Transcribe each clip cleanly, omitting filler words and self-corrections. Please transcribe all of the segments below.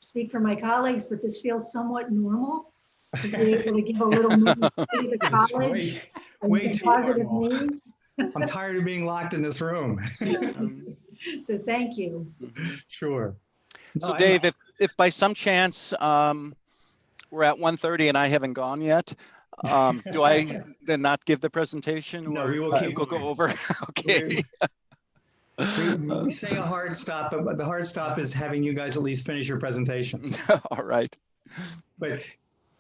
speak for my colleagues, but this feels somewhat normal to be able to give a little more to the It's college and way some too positive normal. news. I'm tired of being locked in this room. So thank you. Sure. So Dave, if by some chance we're at 1:30 and I haven't gone yet, do I then not give the presentation? No, or we will keep we'll go going. over? Okay. We say a hard stop, but the hard stop is having you guys at least finish your presentations. All right. But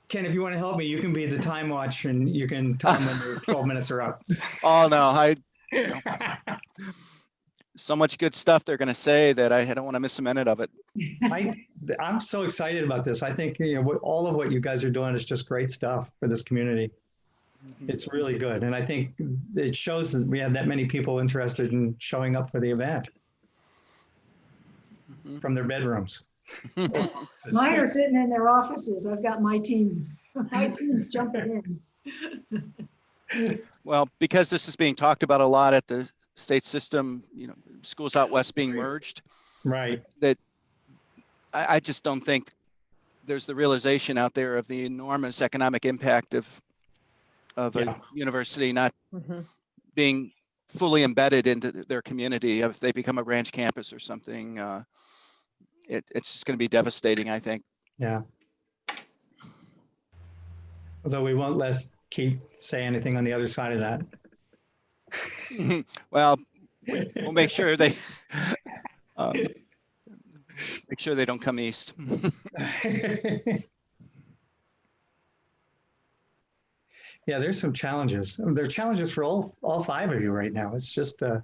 Ken, if you want to help me, you can be the time watch and you can tell them when the 12 minutes are up. Oh no, so much good stuff they're going to say that I don't want to miss a minute of it. I'm so excited about this. I think all of what you guys are doing is just great stuff for this community. It's really good. And I think it shows that we have that many people interested in showing up for the event from their bedrooms. Mine are sitting in their offices. I've got my team. My team's jumping in. Well, because this is being talked about a lot at the state system, schools out west being merged. Right. That I just don't think there's the realization out there of the enormous economic impact of a university not being fully embedded into their community. If they become a branch campus or something, it's just going to be devastating, I think. Yeah. Although we won't let Keith say anything on the other side of that. Well, we'll make sure they don't come east. Yeah, there's some challenges. There are challenges for all five of you right now. It's just I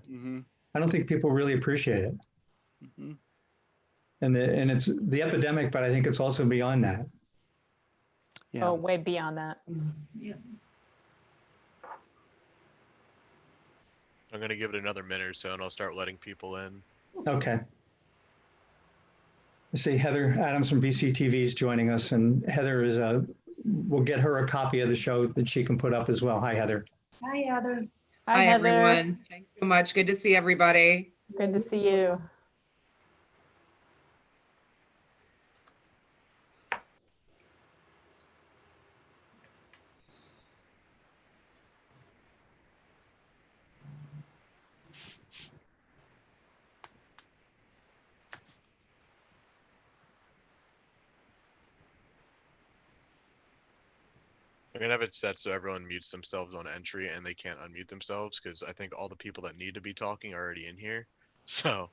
don't think people really appreciate it. And it's the epidemic, but I think it's also beyond that. Yeah. Oh, way beyond that. Yeah. I'm going to give it another minute or so and I'll start letting people in. Okay. I see Heather Adams from BCTV is joining us, and Heather is we'll get her a copy of the show that she can put up as well. Hi, Heather. Hi, Heather. Hi, Hi, Heather. everyone. Thanks so much. Good to see everybody. Good to see you. I'm going to have it set so everyone mutes themselves on entry and they can't unmute themselves because I think all the people that need to be talking are already in here. So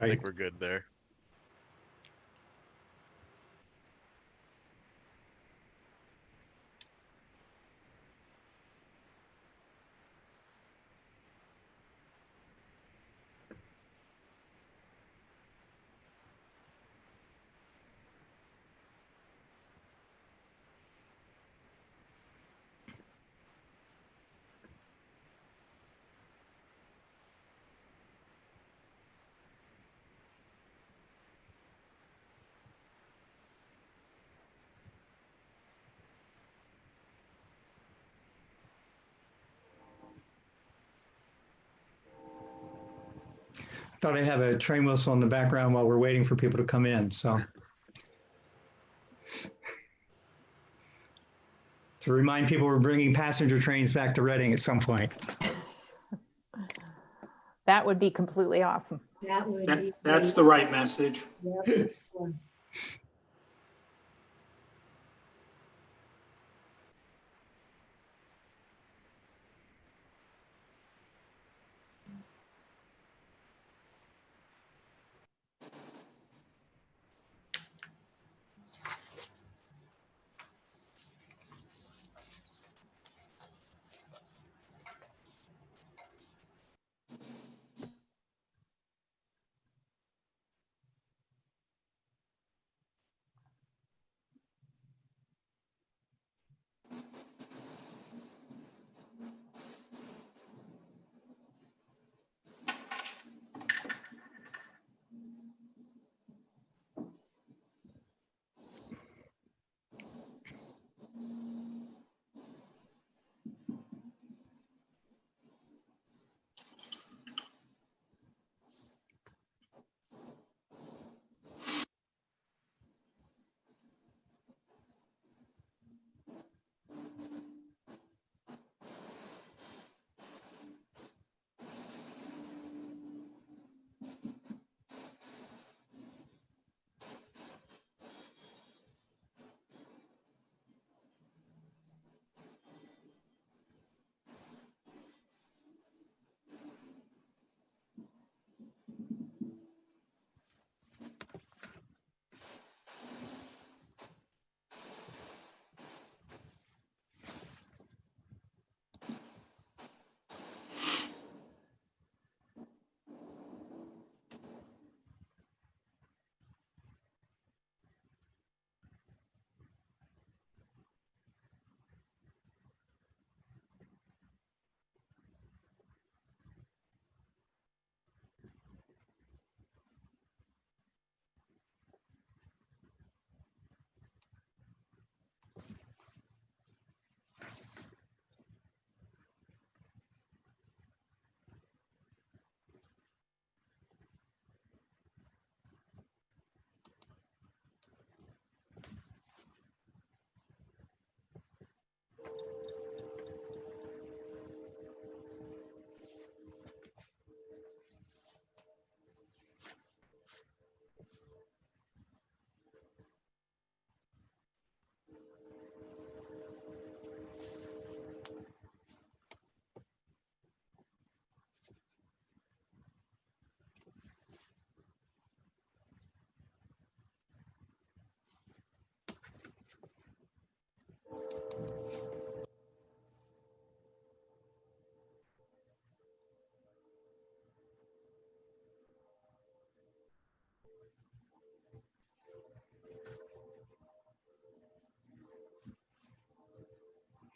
I think we're good there. I thought I'd have a train whistle in the background while we're waiting for people to come in. So to remind people we're bringing passenger trains back to Reading at some point. That would be completely awesome. That would be That's the right message. Yep.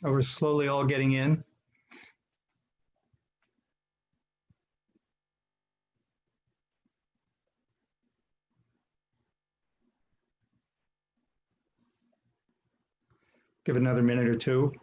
We're slowly all getting in. Give it another minute or two.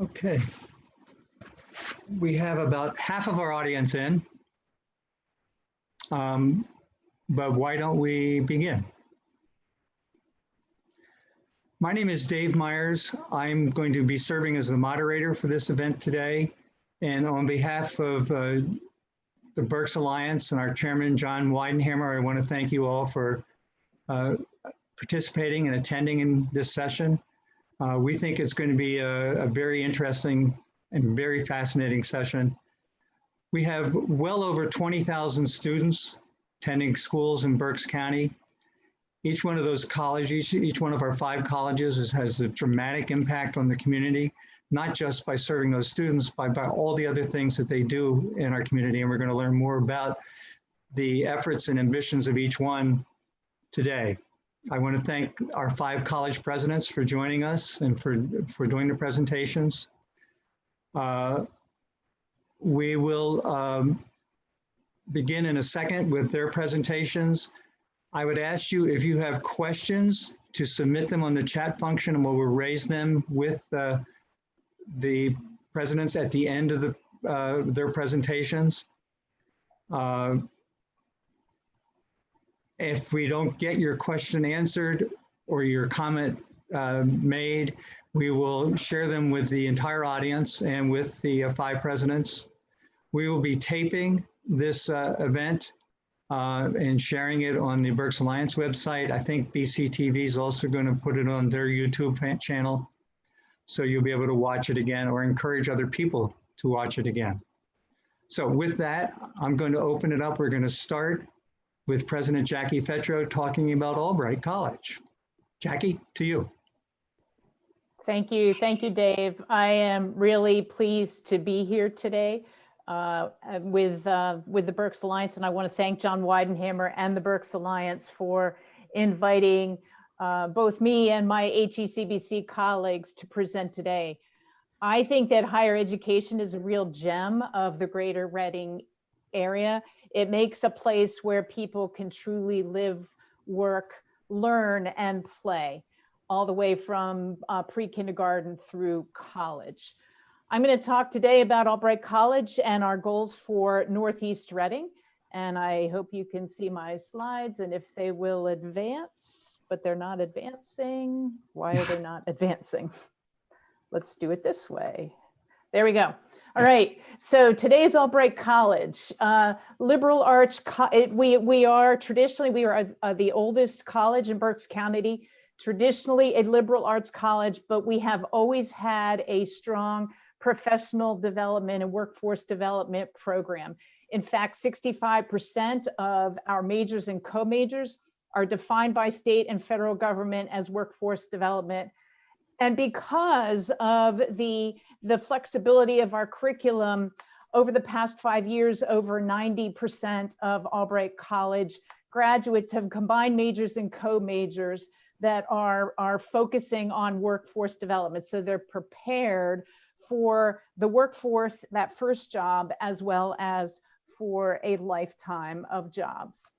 Okay. We have about half of our audience in, but why don't we begin? My name is Dave Myers. I'm going to be serving as the moderator for this event today. And on behalf of the Berks Alliance and our chairman, John Weidenhammer, I want to thank you all for participating and attending in this session. We think it's going to be a very interesting and very fascinating session. We have well over 20,000 students attending schools in Berks County. Each one of those colleges, each one of our 5 colleges has a dramatic impact on the community, not just by serving those students, but by all the other things that they do in our community. And we're going to learn more about the efforts and ambitions of each one today. I want to thank our 5 college presidents for joining us and for doing the presentations. We will begin in a second with their presentations. I would ask you, if you have questions, to submit them on the chat function, and we'll raise them with the presidents at the end of their presentations. If we don't get your question answered or your comment made, we will share them with the entire audience and with the 5 presidents. We will be taping this event and sharing it on the Berks Alliance website. I think BCTV is also going to put it on their YouTube channel, so you'll be able to watch it again or encourage other people to watch it again. So with that, I'm going to open it up. We're going to start with President Jackie Fetro talking about Albright College. Jackie, to you. Thank you, Dave. I am really pleased to be here today with the Berks Alliance, and I want to thank John Weidenhammer and the Berks Alliance for inviting both me and my HECBC colleagues to present today. I think that higher education is a real gem of the greater Reading area. It makes a place where people can truly live, work, learn, and play, all the way from pre-kindergarten through college. I'm going to talk today about Albright College and our goals for Northeast Reading. And I hope you can see my slides and if they will advance, but they're not advancing. Why are they not advancing? Let's do it this way. There we go. All right, so today's Albright College, liberal arts. We are the oldest college in Berks County, traditionally a liberal arts college, but we have always had a strong professional development and workforce development program. In fact, 65% of our majors and co-majors are defined by state and federal government as workforce development. And because of the flexibility of our curriculum, over the past 5 years, over 90% of Albright College graduates have combined majors and co-majors that are focusing on workforce development. So they're prepared for the workforce, that first job, as well as for a lifetime of jobs.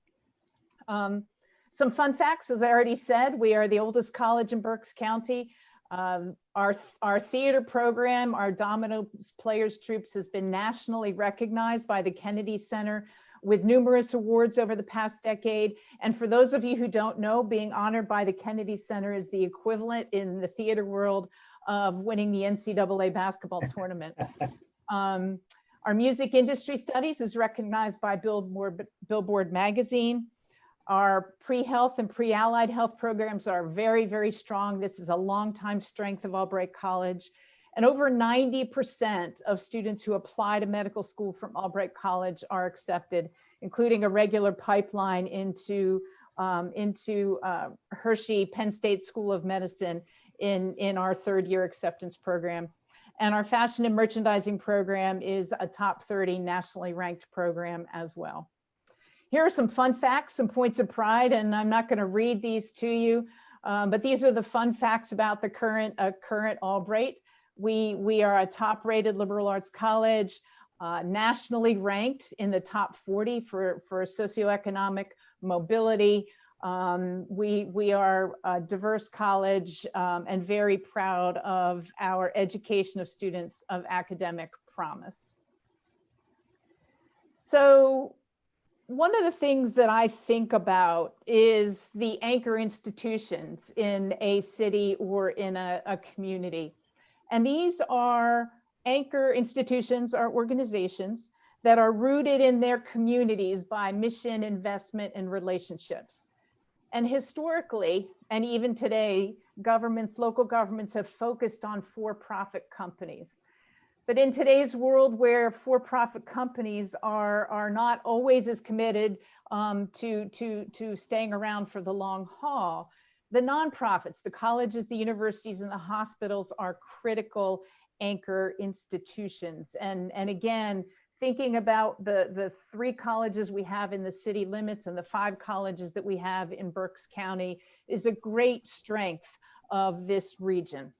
Some fun facts, as I already said, we are the oldest college in Berks County. Our theater program, our Dominoes Players Troops, has been nationally recognized by the Kennedy Center with numerous awards over the past decade. And for those of you who don't know, being honored by the Kennedy Center is the equivalent in the theater world of winning the NCAA basketball tournament. Our music industry studies is recognized by Billboard magazine. Our pre-health and pre-allied health programs are very, very strong. This is a longtime strength of Albright College. And over 90% of students who apply to medical school from Albright College are accepted, including a regular pipeline into Hershey Penn State School of Medicine in our third-year acceptance program. And our fashion and merchandising program is a top 30 nationally ranked program as well. Here are some fun facts, some points of pride, and I'm not going to read these to you, but these are the fun facts about the current Albright. We are a top-rated liberal arts college, nationally ranked in the top 40 for socioeconomic mobility. We are a diverse college and very proud of our education of students of academic promise. So one of the things that I think about is the anchor institutions in a city or in a community. And these are anchor institutions, are organizations that are rooted in their communities by mission, investment, and relationships. And historically, and even today, local governments have focused on for-profit companies. But in today's world where for-profit companies are not always as committed to staying around for the long haul, the nonprofits, the colleges, the universities, and the hospitals are critical anchor institutions. And again, thinking about the 3 colleges we have in the city limits and the 5 colleges that we have in Berks County is a great strength of this region.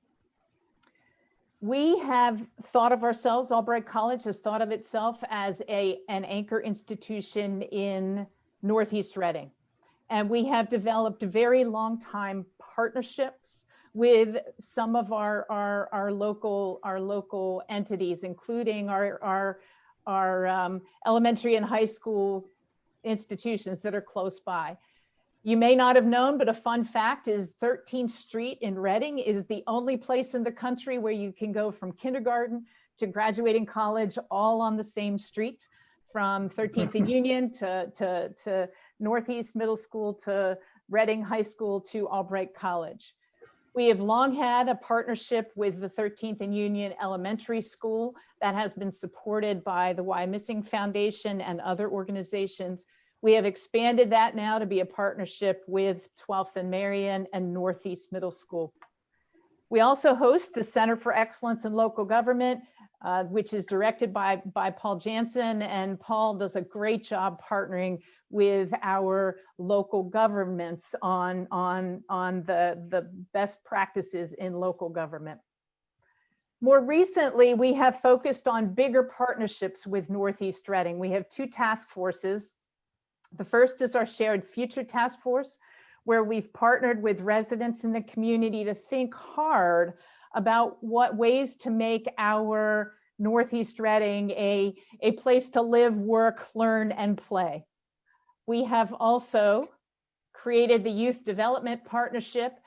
We have thought of ourselves, Albright College has thought of itself as an anchor institution in Northeast Reading. And we have developed very long time partnerships with some of our local entities, including our elementary and high school institutions that are close by. You may not have known, but a fun fact is 13th Street in Reading is the only place in the country where you can go from kindergarten to graduating college all on the same street, from 13th and Union to Northeast Middle School to Reading High School to Albright College. We have long had a partnership with the 13th and Union Elementary School that has been supported by the Why Missing Foundation and other organizations. We have expanded that now to be a partnership with 12th and Marion and Northeast Middle School. We also host the Center for Excellence in Local Government, which is directed by Paul Jansen, and Paul does a great job partnering with our local governments on the best practices in local government. More recently, we have focused on bigger partnerships with Northeast Reading. We have 2 task forces. The first is our Shared Future Task Force, where we've partnered with residents in the community to think hard about what ways to make our Northeast Reading a place to live, work, learn, and play. We have also created the Youth Development Partnership.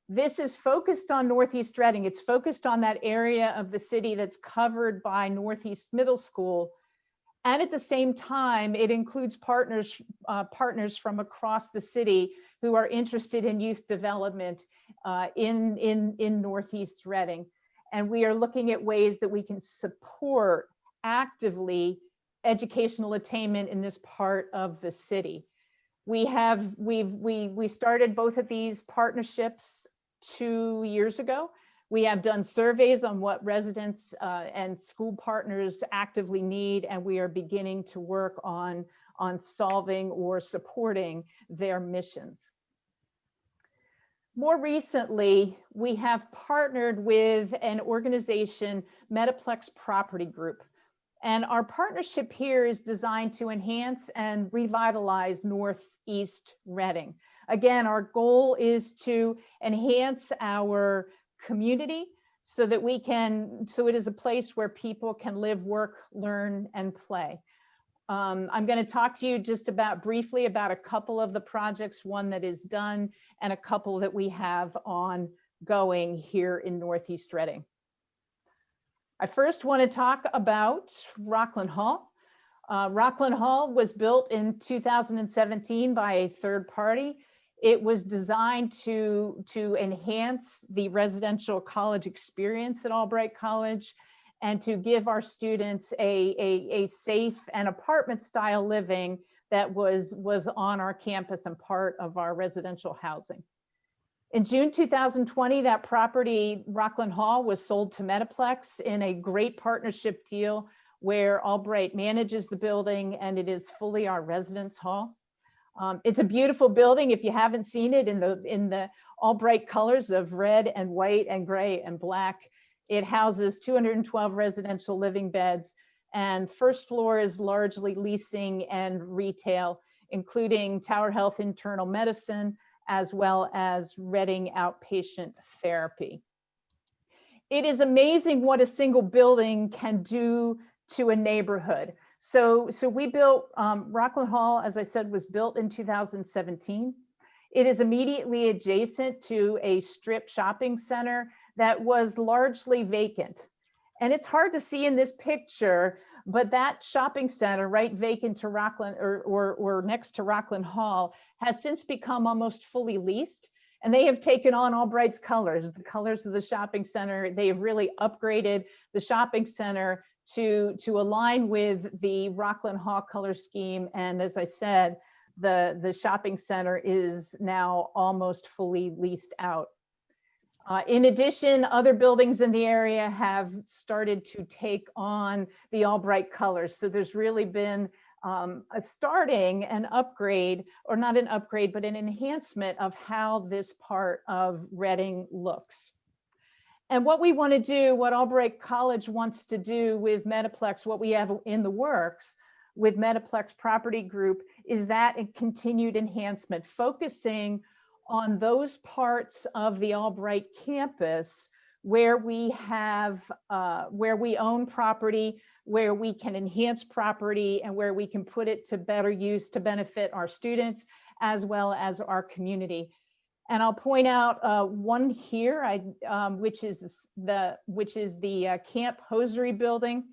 This is focused on Northeast Reading. It's focused on that area of the city that's covered by Northeast Middle School. And at the same time, it includes partners from across the city who are interested in youth development in Northeast Reading. And we are looking at ways that we can support actively educational attainment in this part of the city. We started both of these partnerships 2 years ago. We have done surveys on what residents and school partners actively need, and we are beginning to work on solving or supporting their missions. More recently, we have partnered with an organization, Metaplex Property Group. And our partnership here is designed to enhance and revitalize Northeast Reading. Again, our goal is to enhance our community so that it is a place where people can live, work, learn, and play. I'm going to talk to you just briefly about a couple of the projects, one that is done and a couple that we have ongoing here in Northeast Reading. I first want to talk about Rockland Hall. Rockland Hall was built in 2017 by a third party. It was designed to enhance the residential college experience at Albright College and to give our students a safe and apartment style living that was on our campus and part of our residential housing. In June 2020, that property, Rockland Hall, was sold to Metaplex in a great partnership deal where Albright manages the building and it is fully our residence hall. It's a beautiful building. If you haven't seen it in the Albright colors of red and white and gray and black, it houses 212 residential living beds, and first floor is largely leasing and retail, including Tower Health internal medicine, as well as Reading outpatient therapy. It is amazing what a single building can do to a neighborhood. So we built, Rockland Hall, as I said, was built in 2017. It is immediately adjacent to a strip shopping center that was largely vacant. And it's hard to see in this picture, but that shopping center right vacant to Rockland or next to Rockland Hall has since become almost fully leased. And they have taken on Albright's colors, the colors of the shopping center. They have really upgraded the shopping center to align with the Rockland Hall color scheme. And as I said, the shopping center is now almost fully leased out. In addition, other buildings in the area have started to take on the Albright colors. So there's really been an upgrade, or not an upgrade, but an enhancement of how this part of Reading looks. And what we want to do, what Albright College wants to do with Metaplex, what we have in the works with Metaplex Property Group, is that a continued enhancement, focusing on those parts of the Albright campus where we have, where we own property, where we can enhance property, and where we can put it to better use to benefit our students as well as our community. And I'll point out one here, which is the Camp Hosiery building,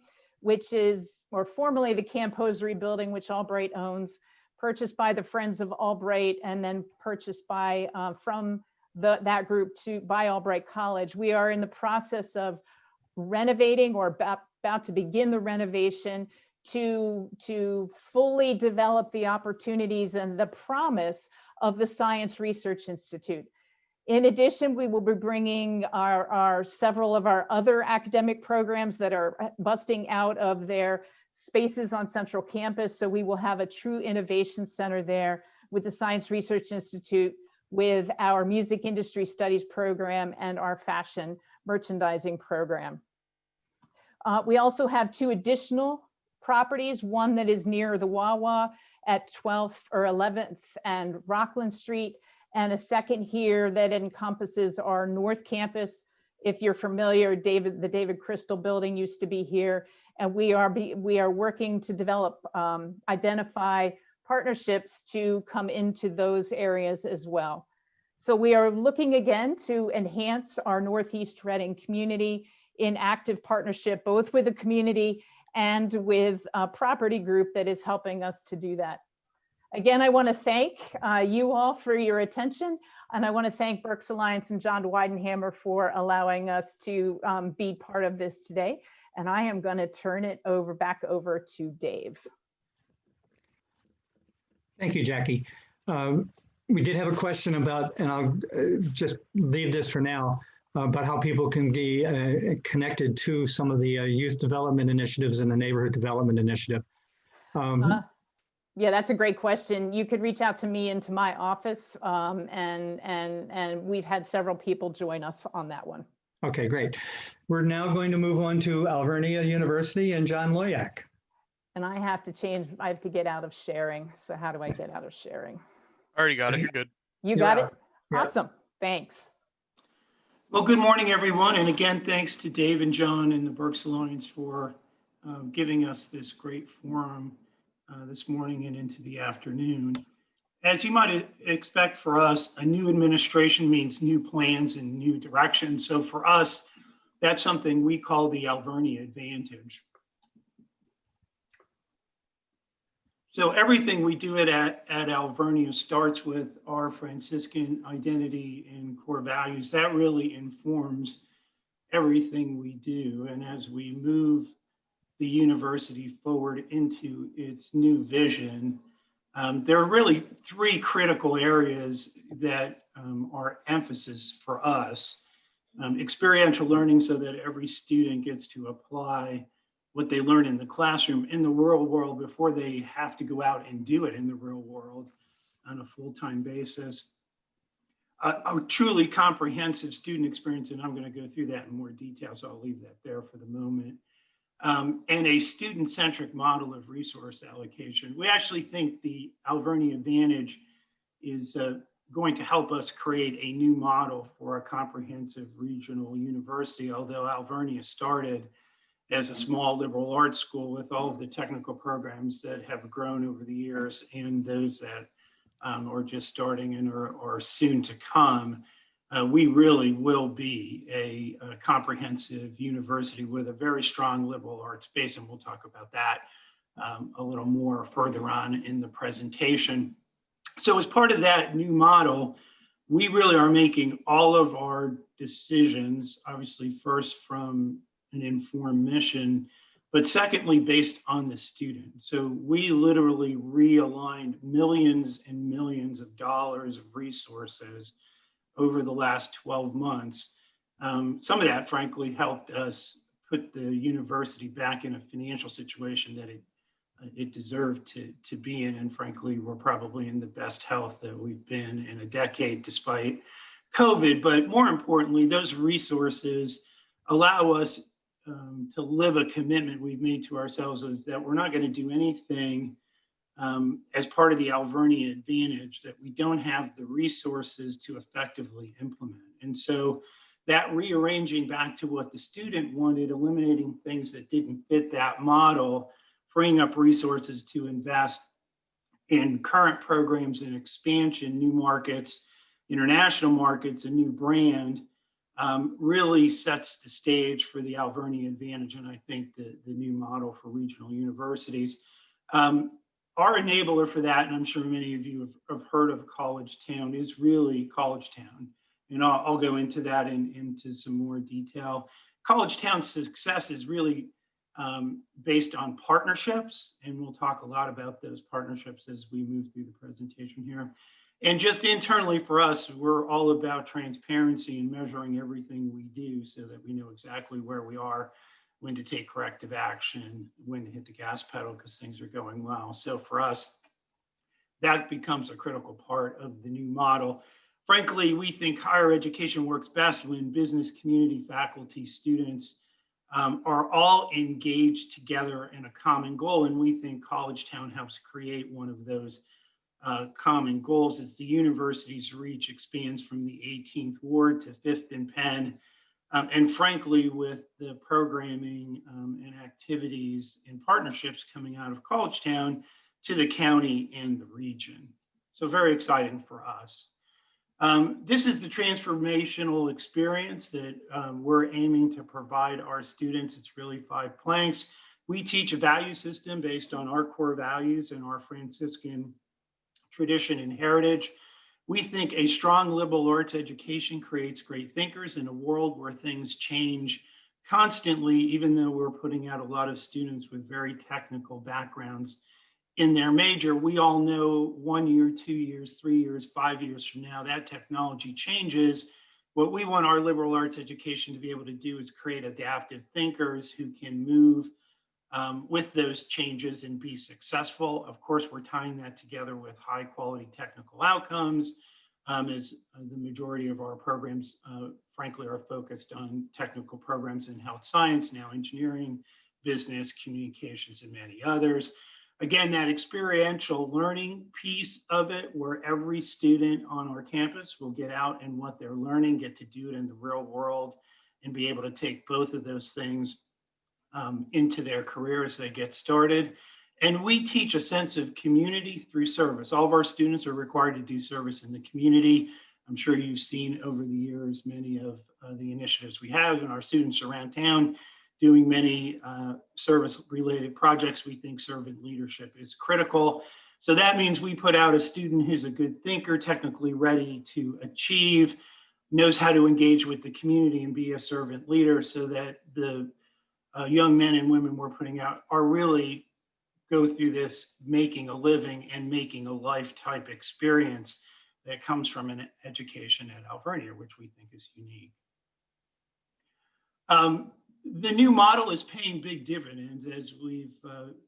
which is, or formerly the Camp Hosiery building, which Albright owns, purchased by the Friends of Albright, and then purchased by from that group by Albright College. We are in the process of renovating, or about to begin the renovation, to fully develop the opportunities and the promise of the Science Research Institute. In addition, we will be bringing several of our other academic programs that are busting out of their spaces on Central Campus. So we will have a true innovation center there with the Science Research Institute, with our Music Industry Studies program and our Fashion Merchandising program. We also have 2 additional properties, one that is near the Wawa at 12th or 11th and Rockland Street, and a second here that encompasses our North Campus. If you're familiar, the David Crystal building used to be here, and we are working to develop, identify partnerships to come into those areas as well. So we are looking again to enhance our Northeast Reading community in active partnership, both with the community and with a property group that is helping us to do that. Again, I want to thank you all for your attention, and I want to thank Berks Alliance and John Weidenhammer for allowing us to be part of this today. And I am going to turn it back over to Dave. Thank you, Jackie. We did have a question about, and I'll just leave this for now, about how people can be connected to some of the youth development initiatives and the neighborhood development initiative. Yeah, that's a great question. You could reach out to me into my office, and we've had several people join us on that one. Okay, great. We're now going to move on to Alvernia University and John Loyak. And I have to get out of sharing. So how do I get out of sharing? Already got it. You're good. You got it? Yeah. Awesome. Thanks. Well, good morning, everyone. And again, thanks to Dave and John and the Berks Alliance for giving us this great forum this morning and into the afternoon. As you might expect for us, a new administration means new plans and new directions. So for us, that's something we call the Alvernia Advantage. So everything we do at Alvernia starts with our Franciscan identity and core values. That really informs everything we do. And as we move the university forward into its new vision, there are really 3 critical areas that are emphasis for us. Experiential learning, so that every student gets to apply what they learn in the classroom in the real world before they have to go out and do it in the real world on a full-time basis. A truly comprehensive student experience, and I'm going to go through that in more detail, so I'll leave that there for the moment. And a student-centric model of resource allocation. We actually think the Alvernia Advantage is going to help us create a new model for a comprehensive regional university, although Alvernia started as a small liberal arts school with all of the technical programs that have grown over the years and those that are just starting and are soon to come. We really will be a comprehensive university with a very strong liberal arts base, and we'll talk about that a little more further on in the presentation. So as part of that new model, we really are making all of our decisions, obviously first from an informed mission, but secondly, based on the student. So we literally realigned millions and millions of dollars of resources over the last 12 months. Some of that, frankly, helped us put the university back in a financial situation that it deserved to be in. And frankly, we're probably in the best health that we've been in a decade despite COVID. But more importantly, those resources allow us to live a commitment we've made to ourselves of that we're not going to do anything as part of the Alvernia Advantage that we don't have the resources to effectively implement. And so that rearranging back to what the student wanted, eliminating things that didn't fit that model, freeing up resources to invest in current programs and expansion, new markets, international markets, a new brand, really sets the stage for the Alvernia Advantage, and I think the new model for regional universities. Our enabler for that, and I'm sure many of you have heard of College Town, is really College Town. And I'll go into that into some more detail. College Town's success is really based on partnerships, and we'll talk a lot about those partnerships as we move through the presentation here. And just internally for us, we're all about transparency and measuring everything we do so that we know exactly where we are, when to take corrective action, when to hit the gas pedal because things are going well. So for us, that becomes a critical part of the new model. Frankly, we think higher education works best when business, community, faculty, students are all engaged together in a common goal. And we think College Town helps create one of those common goals as the university's reach expands from the 18th Ward to 5th and Penn. And frankly, with the programming and activities and partnerships coming out of College Town to the county and the region. So very exciting for us. This is the transformational experience that we're aiming to provide our students. It's really 5 planks. We teach a value system based on our core values and our Franciscan tradition and heritage. We think a strong liberal arts education creates great thinkers in a world where things change constantly, even though we're putting out a lot of students with very technical backgrounds in their major. We all know 1 year, 2 years, 3 years, 5 years from now, that technology changes. What we want our liberal arts education to be able to do is create adaptive thinkers who can move with those changes and be successful. Of course, we're tying that together with high quality technical outcomes, as the majority of our programs, frankly, are focused on technical programs in health science, now engineering, business, communications, and many others. Again, that experiential learning piece of it, where every student on our campus will get out and what they're learning, get to do it in the real world, and be able to take both of those things into their career as they get started. And we teach a sense of community through service. All of our students are required to do service in the community. I'm sure you've seen over the years many of the initiatives we have, and our students around town doing many service-related projects. We think servant leadership is critical. So that means we put out a student who's a good thinker, technically ready to achieve, knows how to engage with the community and be a servant leader, so that the young men and women we're putting out are really go through this making a living and making a life type experience that comes from an education at Alvernia, which we think is unique. The new model is paying big dividends as we've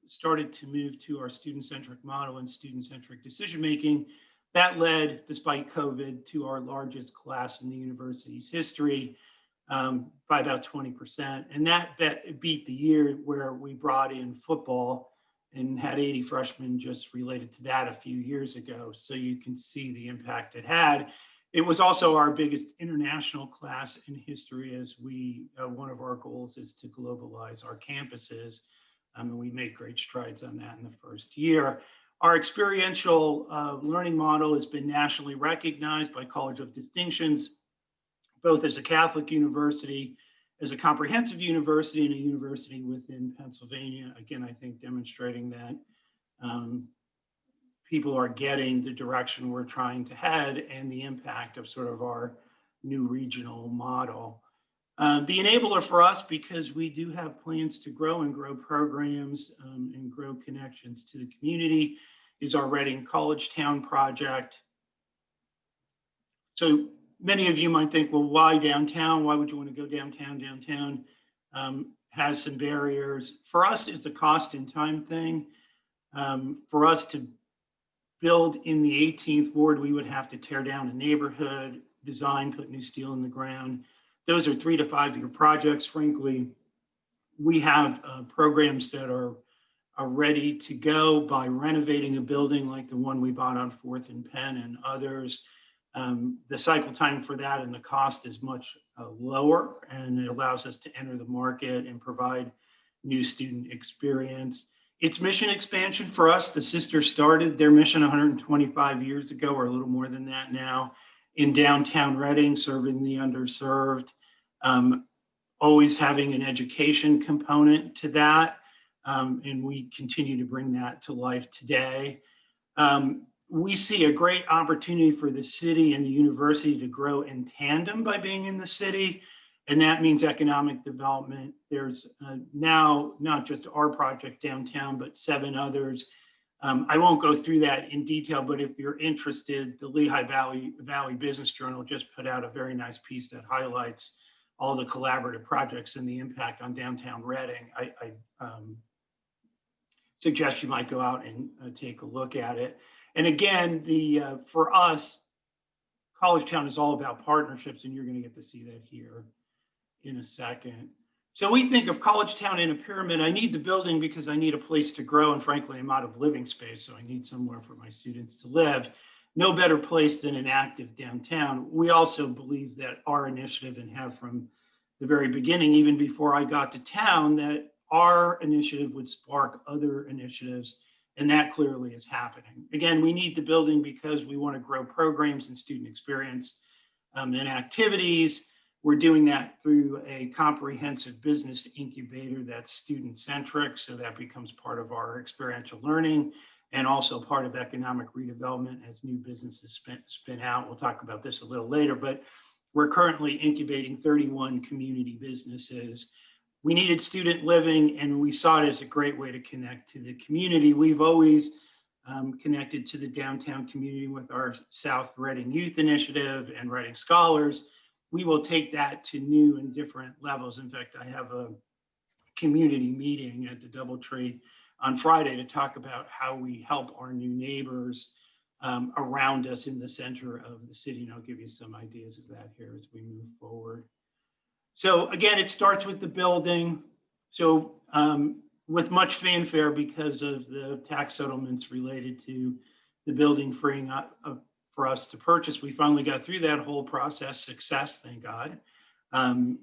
started to move to our student-centric model and student-centric decision-making. That led, despite COVID, to our largest class in the university's history by about 20%. And that beat the year where we brought in football and had 80 freshmen just related to that a few years ago. So you can see the impact it had. It was also our biggest international class in history, as we, one of our goals is to globalize our campuses. And we made great strides on that in the first year. Our experiential learning model has been nationally recognized by College of Distinctions, both as a Catholic university, as a comprehensive university, and a university within Pennsylvania. Again, I think demonstrating that people are getting the direction we're trying to head and the impact of sort of our new regional model. The enabler for us, because we do have plans to grow and grow programs and grow connections to the community, is our Reading College Town project. So many of you might think, well, why downtown? Why would you want to go downtown? Downtown has some barriers. For us, it's a cost and time thing. For us to build in the 18th Ward, we would have to tear down a neighborhood, design, put new steel in the ground. Those are 3 to 5 year projects. Frankly, we have programs that are ready to go by renovating a building like the one we bought on 4th and Penn and others. The cycle time for that and the cost is much lower, and it allows us to enter the market and provide new student experience. It's mission expansion for us. The Sisters started their mission 125 years ago, or a little more than that now, in downtown Reading, serving the underserved, always having an education component to that. And we continue to bring that to life today. We see a great opportunity for the city and the university to grow in tandem by being in the city. And that means economic development. There's now not just our project downtown, but 7 others. I won't go through that in detail, but if you're interested, the Lehigh Valley Business Journal just put out a very nice piece that highlights all the collaborative projects and the impact on downtown Reading. I suggest you might go out and take a look at it. And again, for us, College Town is all about partnerships, and you're going to get to see that here in a second. So we think of College Town in a pyramid. I need the building because I need a place to grow, and frankly, I'm out of living space, so I need somewhere for my students to live. No better place than an active downtown. We also believe that our initiative, and have from the very beginning, even before I got to town, that our initiative would spark other initiatives, and that clearly is happening. Again, we need the building because we want to grow programs and student experience and activities. We're doing that through a comprehensive business incubator that's student-centric, so that becomes part of our experiential learning and also part of economic redevelopment as new businesses spin out. We'll talk about this a little later, but we're currently incubating 31 community businesses. We needed student living, and we saw it as a great way to connect to the community. We've always connected to the downtown community with our South Reading Youth Initiative and Reading Scholars. We will take that to new and different levels. In fact, I have a community meeting at the Doubletree on Friday to talk about how we help our new neighbors around us in the center of the city. And I'll give you some ideas of that here as we move forward. So again, it starts with the building. So with much fanfare because of the tax settlements related to the building freeing up for us to purchase, we finally got through that whole process, success, thank God, on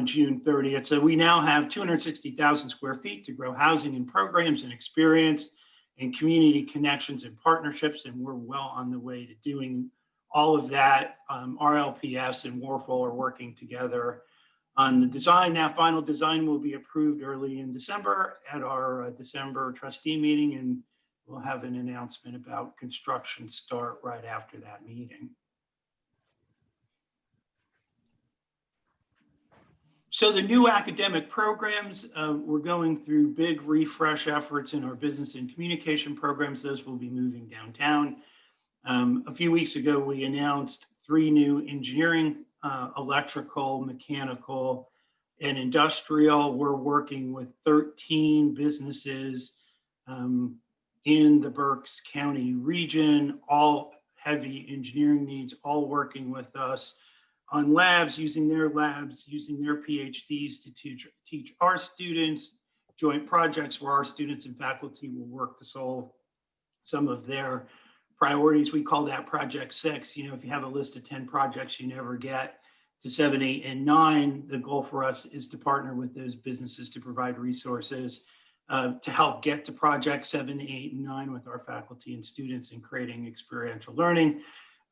June 30th. So we now have 260,000 square feet to grow housing and programs and experience and community connections and partnerships, and we're well on the way to doing all of that. RLPS and Warfel are working together on the design. That final design will be approved early in December at our December trustee meeting, and we'll have an announcement about construction start right after that meeting. So the new academic programs, we're going through big refresh efforts in our business and communication programs. Those will be moving downtown. A few weeks ago, we announced 3 new engineering, electrical, mechanical, and industrial. We're working with 13 businesses in the Berks County region, all heavy engineering needs, all working with us on labs, using their PhDs to teach our students, joint projects where our students and faculty will work to solve some of their priorities. We call that Project 6. You know, if you have a list of 10 projects, you never get to 7, 8, and 9. The goal for us is to partner with those businesses to provide resources to help get to Project 7, 8, and 9 with our faculty and students in creating experiential learning.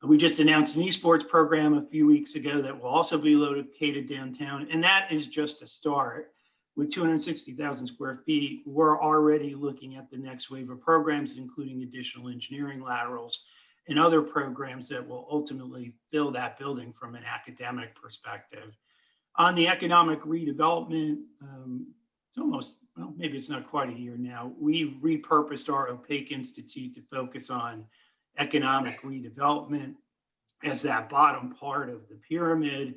We just announced an esports program a few weeks ago that will also be located downtown, and that is just a start. With 260,000 square feet, we're already looking at the next wave of programs, including additional engineering laterals and other programs that will ultimately fill that building from an academic perspective. On the economic redevelopment, it's almost, well, maybe it's not quite a year now, we repurposed our Opaque Institute to focus on economic redevelopment as that bottom part of the pyramid,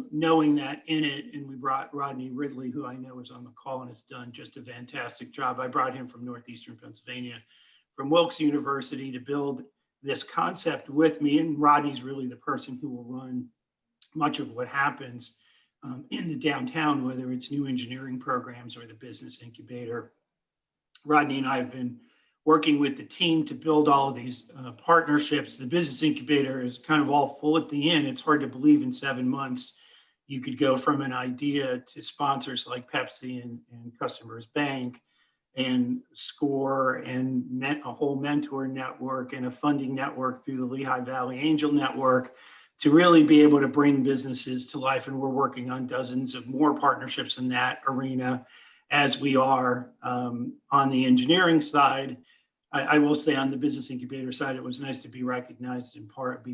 knowing that in it, and we brought Rodney Ridley, who I know is on the call and has done just a fantastic job. I brought him from Northeastern Pennsylvania, from Wilkes University, to build this concept with me. And Rodney's really the person who will run much of what happens in the downtown, whether it's new engineering programs or the business incubator. Rodney and I have been working with the team to build all of these partnerships. The business incubator is kind of all full at the end. It's hard to believe in 7 months you could go from an idea to sponsors like Pepsi and Customers Bank and SCORE and a whole mentor network and a funding network through the Lehigh Valley Angel Network to really be able to bring businesses to life. And we're working on dozens of more partnerships in that arena as we are on the engineering side. I will say on the business incubator side, it was nice to be recognized in part,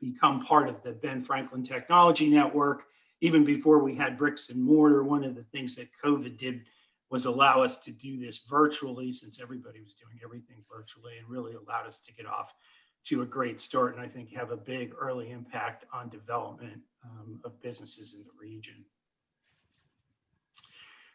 become part of the Ben Franklin Technology Network even before we had bricks and mortar, one of the things that COVID did was allow us to do this virtually, since everybody was doing everything virtually, and really allowed us to get off to a great start, and I think have a big early impact on development of businesses in the region.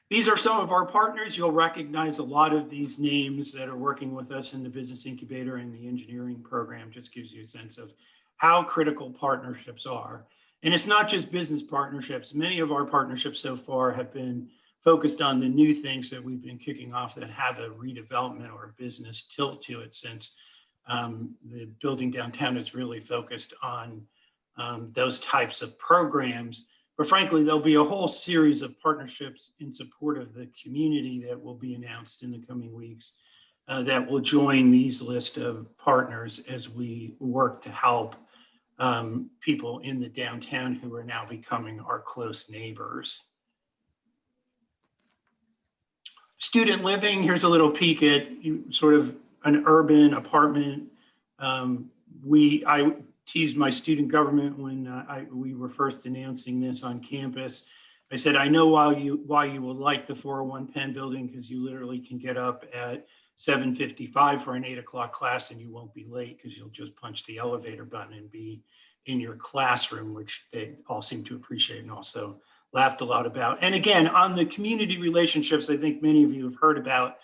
These are some of our partners. You'll recognize a lot of these names that are working with us in the business incubator and the engineering program. Just gives you a sense of how critical partnerships are. And it's not just business partnerships. Many of our partnerships so far have been focused on the new things that we've been kicking off that have a redevelopment or a business tilt to it, since the Building Downtown is really focused on those types of programs. But frankly, there'll be a whole series of partnerships in support of the community that will be announced in the coming weeks that will join these list of partners as we work to help people in the downtown who are now becoming our close neighbors. Student living, here's a little peek at sort of an urban apartment. I teased my student government when we were first announcing this on campus. I said, I know why you will like the 401 Penn building, because you literally can get up at 7:55 for an 8 o'clock class and you won't be late because you'll just punch the elevator button and be in your classroom, which they all seem to appreciate and also laughed a lot about. And again, on the community relationships, I think many of you have heard about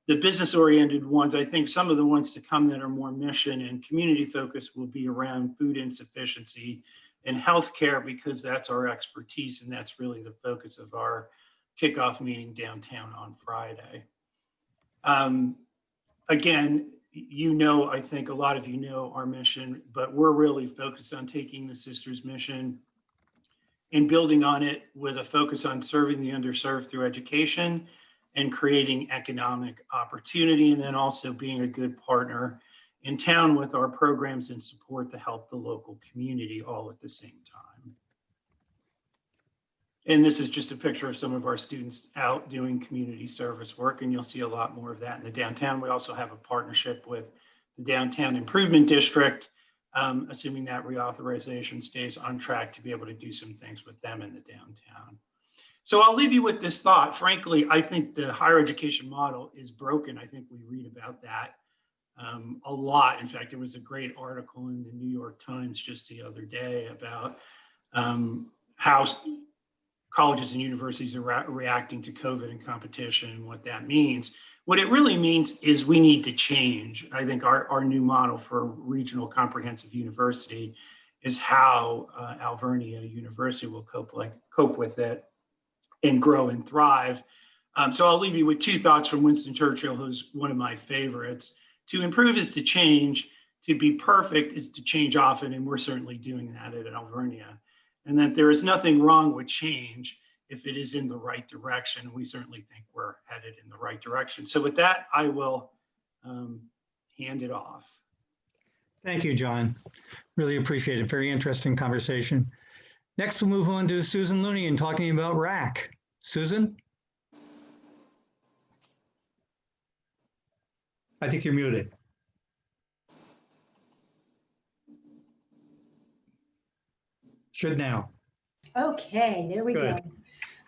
the business-oriented ones. I think some of the ones to come that are more mission and community focused will be around food insufficiency and healthcare, because that's our expertise and that's really the focus of our kickoff meeting downtown on Friday. Again, I think a lot of you know our mission, but we're really focused on taking the Sisters mission and building on it with a focus on serving the underserved through education and creating economic opportunity, and then also being a good partner in town with our programs and support to help the local community all at the same time. And this is just a picture of some of our students out doing community service work, and you'll see a lot more of that in the downtown. We also have a partnership with the Downtown Improvement District, assuming that reauthorization stays on track, to be able to do some things with them in the downtown. So I'll leave you with this thought. Frankly, I think the higher education model is broken. I think we read about that a lot. In fact, there was a great article in the New York Times just the other day about how colleges and universities are reacting to COVID and competition and what that means. What it really means is we need to change. I think our new model for regional comprehensive university is how Alvernia University will cope with it and grow and thrive. So I'll leave you with two thoughts from Winston Churchill, who's one of my favorites. To improve is to change. To be perfect is to change often, and we're certainly doing that at Alvernia. And that there is nothing wrong with change if it is in the right direction. We certainly think we're headed in the right direction. So with that, I will hand it off. Thank you, John. Really appreciate it. Very interesting conversation. Next, we'll move on to Susan Looney and talking about RAC. Susan? I think you're muted. Should now. Okay, there we go.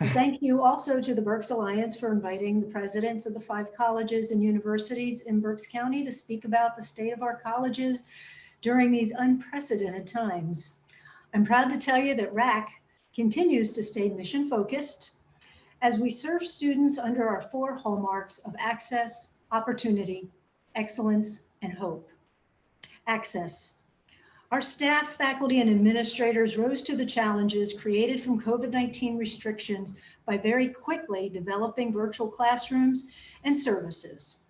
And thank you also to the Berks Alliance for inviting the presidents of the 5 colleges and universities in Berks County to speak about the state of our colleges during these unprecedented times. I'm proud to tell you that RAC continues to stay mission focused as we serve students under our 4 hallmarks of access, opportunity, excellence, and hope. Access. Our staff, faculty, and administrators rose to the challenges created from COVID-19 restrictions by very quickly developing virtual classrooms and services.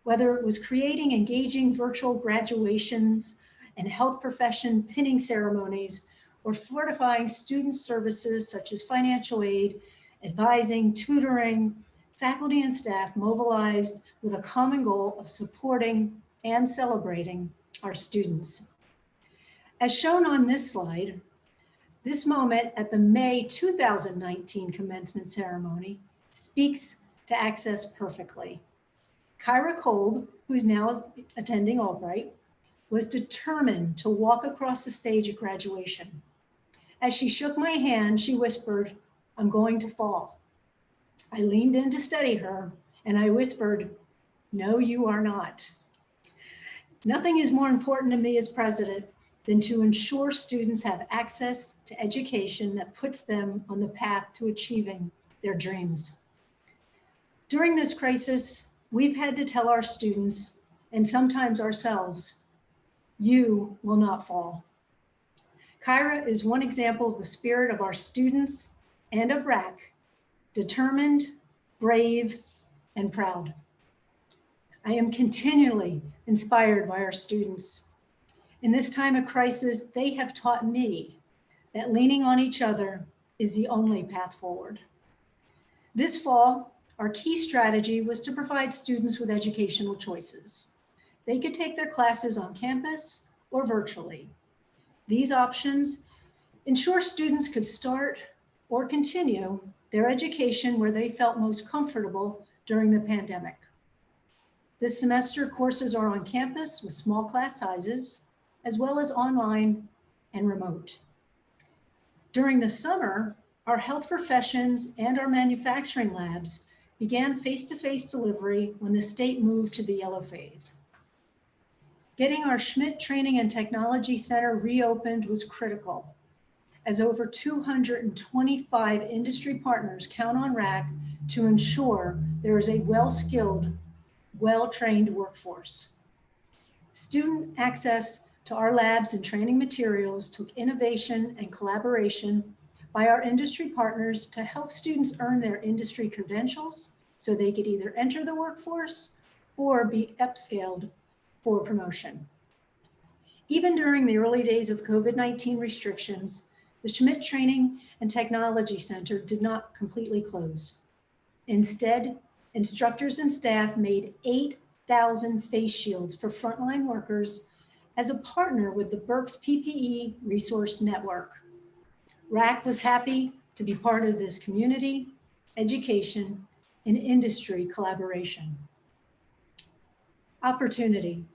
Whether it was creating engaging virtual graduations and health profession pinning ceremonies, or fortifying student services such as financial aid, advising, tutoring, faculty and staff mobilized with a common goal of supporting and celebrating our students. As shown on this slide, this moment at the May 2019 commencement ceremony speaks to access perfectly. Kyra Kolb, who's now attending Albright, was determined to walk across the stage at graduation. As she shook my hand, she whispered, "I'm going to fall." I leaned in to steady her, and I whispered, "No, you are not." Nothing is more important to me as president than to ensure students have access to education that puts them on the path to achieving their dreams. During this crisis, we've had to tell our students, and sometimes ourselves, you will not fall. Kyra is one example of the spirit of our students and of RAC, determined, brave, and proud. I am continually inspired by our students. In this time of crisis, they have taught me that leaning on each other is the only path forward. This fall, our key strategy was to provide students with educational choices. They could take their classes on campus or virtually. These options ensure students could start or continue their education where they felt most comfortable during the pandemic. This semester, courses are on campus with small class sizes, as well as online and remote. During the summer, our health professions and our manufacturing labs began face-to-face delivery when the state moved to the yellow phase. Getting our Schmidt Training and Technology Center reopened was critical, as over 225 industry partners count on RAC to ensure there is a well-skilled, well-trained workforce. Student access to our labs and training materials took innovation and collaboration by our industry partners to help students earn their industry credentials so they could either enter the workforce or be upscaled for promotion. Even during the early days of COVID-19 restrictions, the Schmidt Training and Technology Center did not completely close. Instead, instructors and staff made 8,000 face shields for frontline workers as a partner with the Berks PPE Resource Network. RAC was happy to be part of this community, education, and industry collaboration. Opportunity.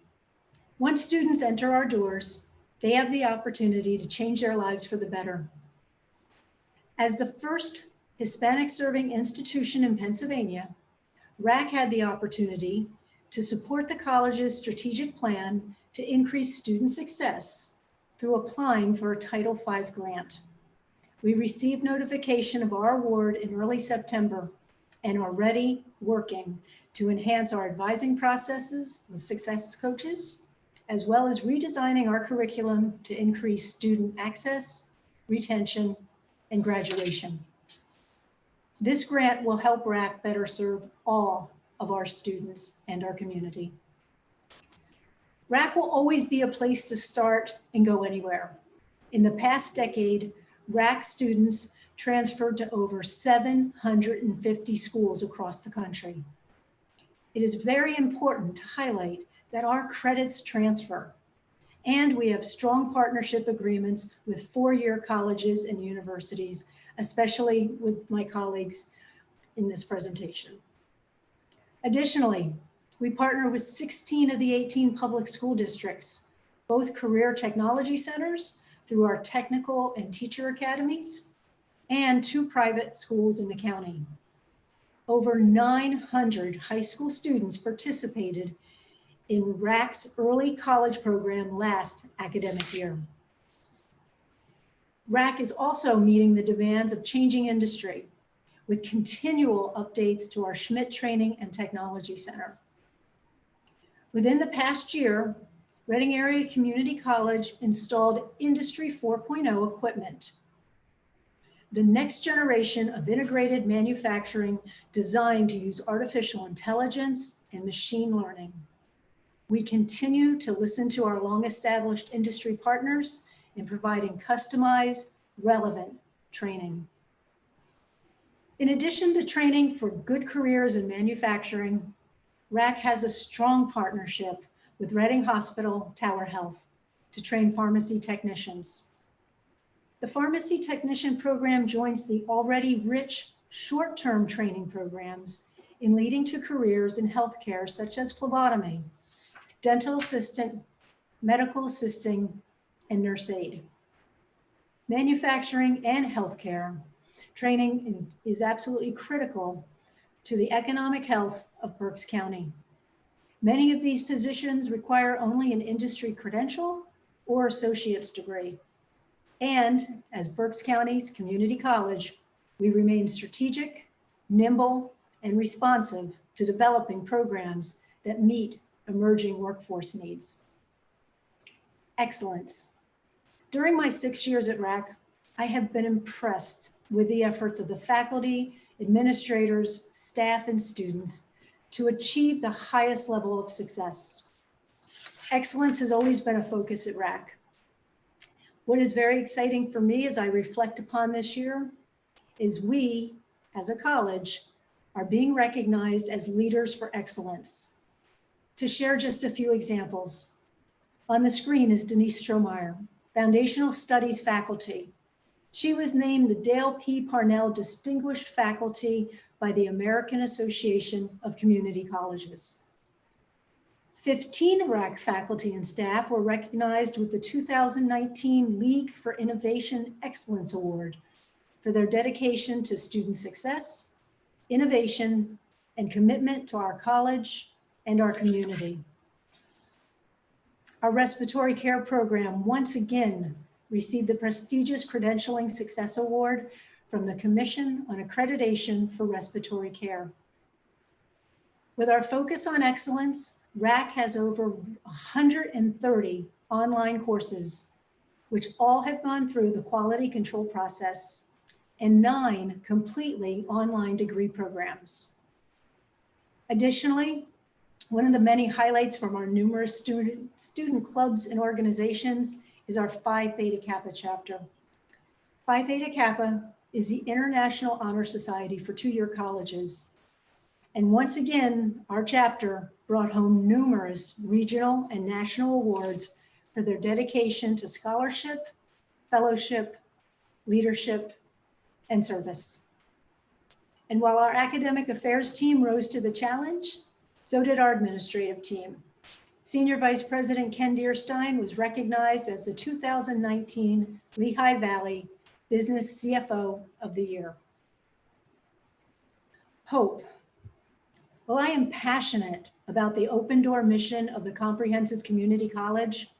Once students enter our doors, they have the opportunity to change their lives for the better. As the first Hispanic serving institution in Pennsylvania, RAC had the opportunity to support the college's strategic plan to increase student success through applying for a Title V grant. We received notification of our award in early September and are already working to enhance our advising processes with success coaches, as well as redesigning our curriculum to increase student access, retention, and graduation. This grant will help RAC better serve all of our students and our community. RAC will always be a place to start and go anywhere. In the past decade, RAC students transferred to over 750 schools across the country. It is very important to highlight that our credits transfer, and we have strong partnership agreements with four-year colleges and universities, especially with my colleagues in this presentation. Additionally, we partner with 16 of the 18 public school districts, both career technology centers through our technical and teacher academies, and 2 private schools in the county. Over 900 high school students participated in RAC's early college program last academic year. RAC is also meeting the demands of changing industry with continual updates to our Schmidt Training and Technology Center. Within the past year, Reading Area Community College installed Industry 4.0 equipment, the next generation of integrated manufacturing designed to use artificial intelligence and machine learning. We continue to listen to our long-established industry partners in providing customized, relevant training. In addition to training for good careers in manufacturing, RAC has a strong partnership with Reading Hospital Tower Health to train pharmacy technicians. The pharmacy technician program joins the already rich short-term training programs in leading to careers in healthcare such as phlebotomy, dental assistant, medical assisting, and nurse aid. manufacturing, and healthcare. Training is absolutely critical to the economic health of Berks County. Many of these positions require only an industry credential or associate's degree. And as Berks County's community college, we remain strategic, nimble, and responsive to developing programs that meet emerging workforce needs. Excellence. During my 6 years at RAC, I have been impressed with the efforts of the faculty, administrators, staff, and students to achieve the highest level of success. Excellence has always been a focus at RAC. What is very exciting for me as I reflect upon this year is we, as a college, are being recognized as leaders for excellence. To share just a few examples, on the screen is Denise Strohmeyer, Foundational Studies faculty. She was named the Dale P. Parnell Distinguished Faculty by the American Association of Community Colleges. 15 RAC faculty and staff were recognized with the 2019 League for Innovation Excellence Award for their dedication to student success, innovation, and commitment to our college and our community. Our respiratory care program once again received the prestigious Credentialing Success Award from the Commission on Accreditation for Respiratory Care. With our focus on excellence, RAC has over 130 online courses, which all have gone through the quality control process, and 9 completely online degree programs. Additionally, one of the many highlights from our numerous student clubs and organizations is our Phi Theta Kappa chapter. Phi Theta Kappa is the International Honor Society for two-year colleges. And once again, our chapter brought home numerous regional and national awards for their dedication to scholarship, fellowship, leadership, and service. And while our academic affairs team rose to the challenge, so did our administrative team. Senior Vice President Ken Deerstein was recognized as the 2019 Lehigh Valley Business CFO of the Year. Hope. Well, I am passionate about the open door mission of the Comprehensive Community College.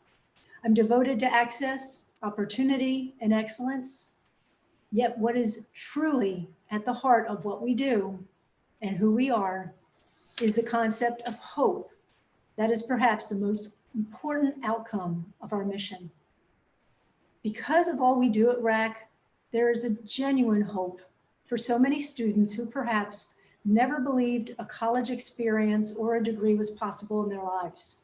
I'm devoted to access, opportunity, and excellence. Yet what is truly at the heart of what we do and who we are is the concept of hope. That is perhaps the most important outcome of our mission. Because of all we do at RAC, there is a genuine hope for so many students who perhaps never believed a college experience or a degree was possible in their lives.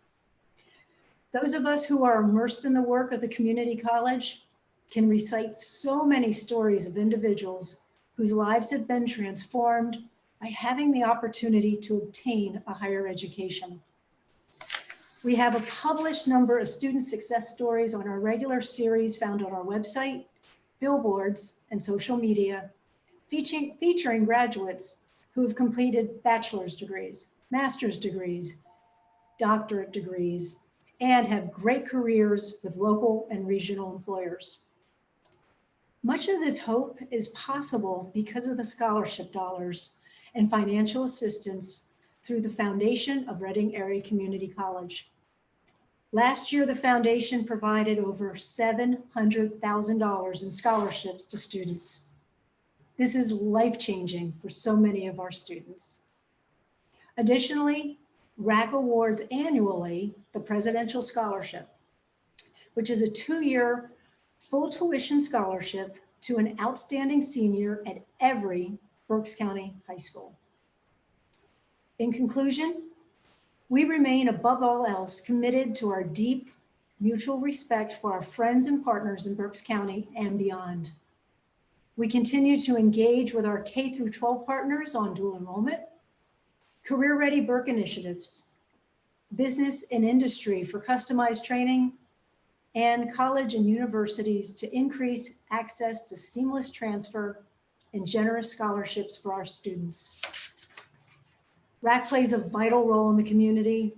Those of us who are immersed in the work of the community college can recite so many stories of individuals whose lives have been transformed by having the opportunity to obtain a higher education. We have a published number of student success stories on our regular series found on our website, billboards, and social media, featuring graduates who have completed bachelor's degrees, master's degrees, doctorate degrees, and have great careers with local and regional employers. Much of this hope is possible because of the scholarship dollars and financial assistance through the foundation of Reading Area Community College. Last year, the foundation provided over $700,000 in scholarships to students. This is life-changing for so many of our students. Additionally, RAC awards annually the Presidential Scholarship, which is a 2-year full tuition scholarship to an outstanding senior at every Berks County high school. In conclusion, we remain above all else committed to our deep mutual respect for our friends and partners in Berks County and beyond. We continue to engage with our K-12 partners on dual enrollment, Career Ready Berk initiatives, business and industry for customized training, and college and universities to increase access to seamless transfer and generous scholarships for our students. RAC plays a vital role in the community,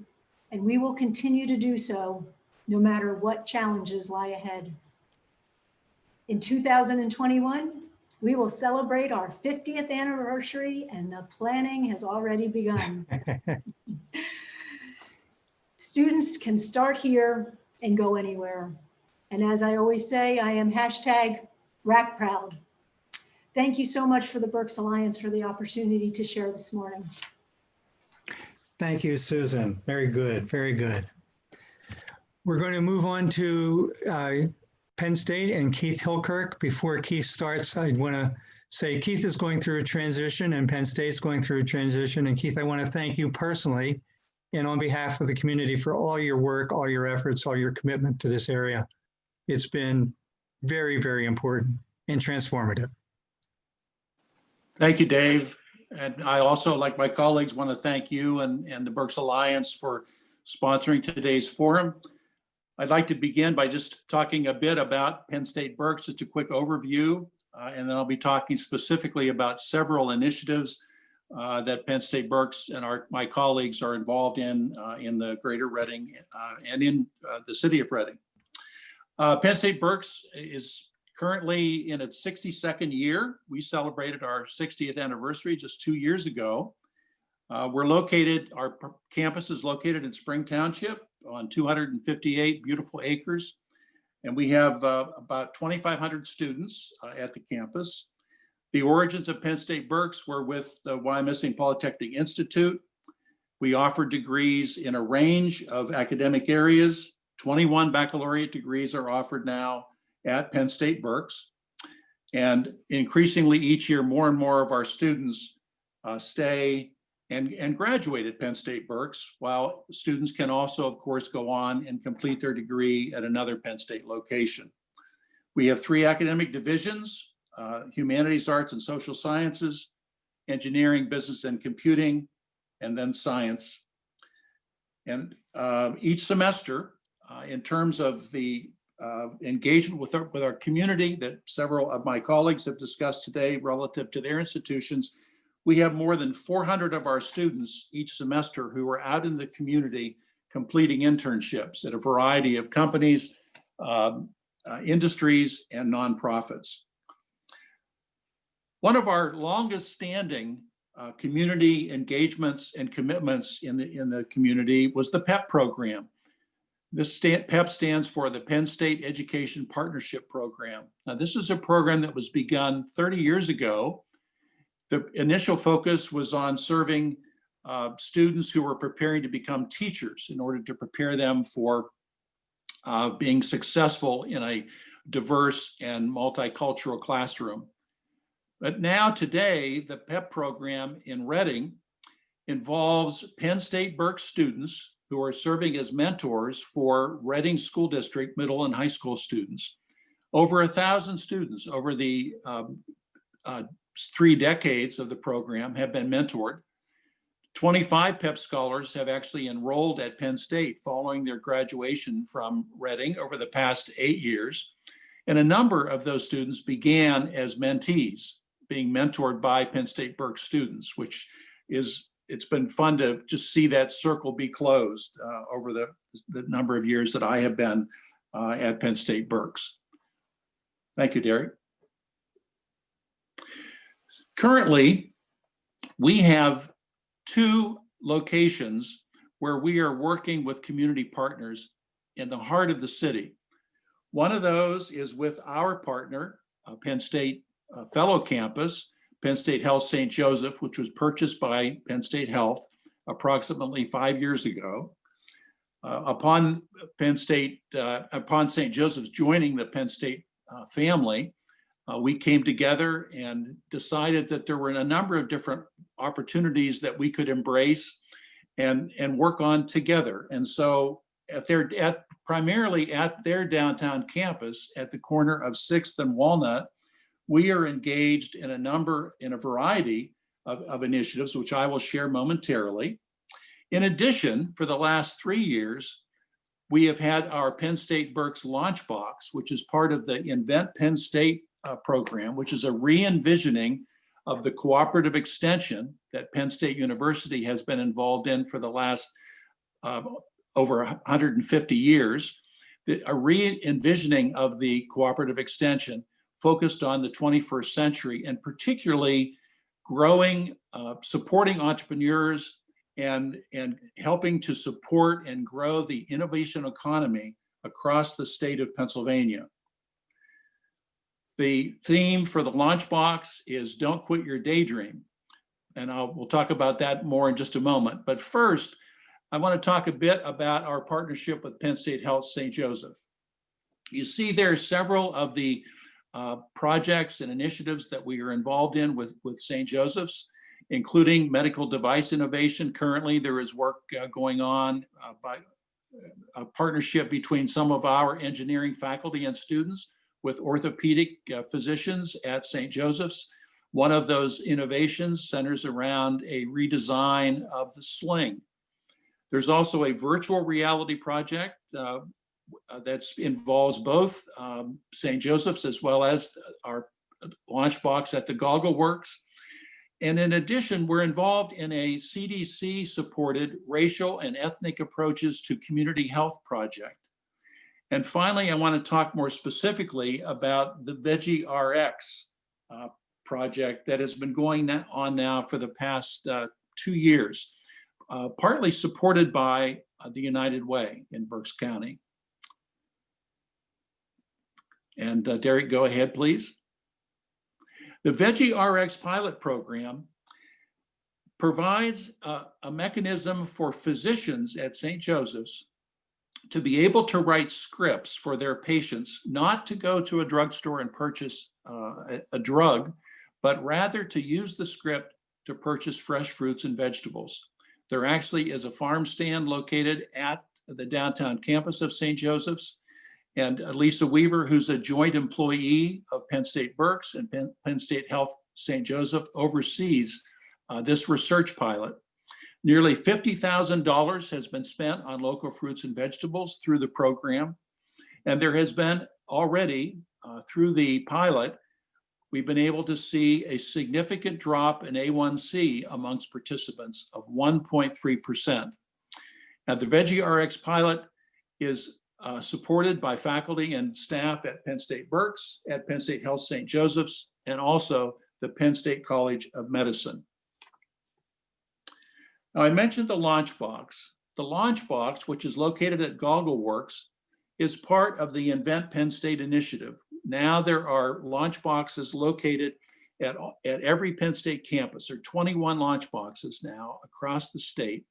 and we will continue to do so no matter what challenges lie ahead. In 2021, we will celebrate our 50th anniversary, and the planning has already begun. Students can start here and go anywhere. And as I always say, I am #RAC proud. Thank you so much for the Berks Alliance for the opportunity to share this morning. Thank you, Susan. Very good, very good. We're going to move on to Penn State and Keith Hilkirk. Before Keith starts, I want to say Keith is going through a transition and Penn State's going through a transition. And Keith, I want to thank you personally and on behalf of the community for all your work, all your efforts, all your commitment to this area. It's been very, very important and transformative. Thank you, Dave. And I also, like my colleagues, want to thank you and the Berks Alliance for sponsoring today's forum. I'd like to begin by just talking a bit about Penn State Berks, just a quick overview, and then I'll be talking specifically about several initiatives that Penn State Berks and my colleagues are involved in the greater Reading and in the city of Reading. Penn State Berks is currently in its 62nd year. We celebrated our 60th anniversary just 2 years ago. Our campus is located in Spring Township on 258 beautiful acres. And we have about 2,500 students at the campus. The origins of Penn State Berks were with the Wyomissing Polytechnic Institute. We offer degrees in a range of academic areas. 21 baccalaureate degrees are offered now at Penn State Berks. And increasingly each year, more and more of our students stay and graduate at Penn State Berks, while students can also, of course, go on and complete their degree at another Penn State location. We have 3 academic divisions: humanities, arts, and social sciences, engineering, business, and computing, and then science. And each semester, in terms of the engagement with our community that several of my colleagues have discussed today relative to their institutions, we have more than 400 of our students each semester who are out in the community completing internships at a variety of companies, industries, and nonprofits. One of our longest standing community engagements and commitments in the community was the PEP program. This PEP stands for the Penn State Education Partnership Program. Now, this is a program that was begun 30 years ago. The initial focus was on serving students who were preparing to become teachers in order to prepare them for being successful in a diverse and multicultural classroom. But now today, the PEP program in Reading involves Penn State Berks students who are serving as mentors for Reading School District middle and high school students. Over 1,000 students over the 3 decades of the program have been mentored. 25 PEP scholars have actually enrolled at Penn State following their graduation from Reading over the past 8 years. And a number of those students began as mentees, being mentored by Penn State Berks students, which it's been fun to just see that circle be closed over the number of years that I have been at Penn State Berks. Thank you, Derek. Currently, we have 2 locations where we are working with community partners in the heart of the city. One of those is with our partner, Penn State Fellow Campus, Penn State Health St. Joseph, which was purchased by Penn State Health approximately 5 years ago. Upon St. Joseph's joining the Penn State family, we came together and decided that there were a number of different opportunities that we could embrace and work on together. And so primarily at their downtown campus at the corner of 6th and Walnut, we are engaged in a variety of initiatives, which I will share momentarily. In addition, for the last 3 years, we have had our Penn State Berks Launch Box, which is part of the Invent Penn State program, which is a re-envisioning of the cooperative extension that Penn State University has been involved in for the last over 150 years, a re-envisioning of the cooperative extension, focused on the 21st century, and particularly growing, supporting entrepreneurs and helping to support and grow the innovation economy across the state of Pennsylvania. The theme for the launch box is Don't Quit Your Daydream. And we'll talk about that more in just a moment. But first, I want to talk a bit about our partnership with Penn State Health St. Joseph. You see there are several of the projects and initiatives that we are involved in with St. Joseph's, including medical device innovation. Currently, there is work going on by a partnership between some of our engineering faculty and students with orthopedic physicians at St. Joseph's. One of those innovations centers around a redesign of the sling. There's also a virtual reality project that involves both St. Joseph's as well as our launch box at the Goggle Works. And in addition, we're involved in a CDC-supported racial and ethnic approaches to community health project. And finally, I want to talk more specifically about the Veggie RX project that has been going on now for the past 2 years, partly supported by the United Way in Berks County. And Derek, go ahead, please. The Veggie RX pilot program provides a mechanism for physicians at St. Joseph's to be able to write scripts for their patients, not to go to a drugstore and purchase a drug, but rather to use the script to purchase fresh fruits and vegetables. There actually is a farm stand located at the downtown campus of St. Joseph's. And Lisa Weaver, who's a joint employee of Penn State Berks and Penn State Health St. Joseph, oversees this research pilot. Nearly $50,000 has been spent on local fruits and vegetables through the program. And there has been already, through the pilot, we've been able to see a significant drop in A1C amongst participants of 1.3%. Now, the Veggie RX pilot is supported by faculty and staff at Penn State Berks, at Penn State Health St. Joseph's, and also the Penn State College of Medicine. Now, I mentioned the launch box. The launch box, which is located at Goggle Works, is part of the Invent Penn State initiative. Now there are launch boxes located at every Penn State campus. There are 21 launch boxes now across the state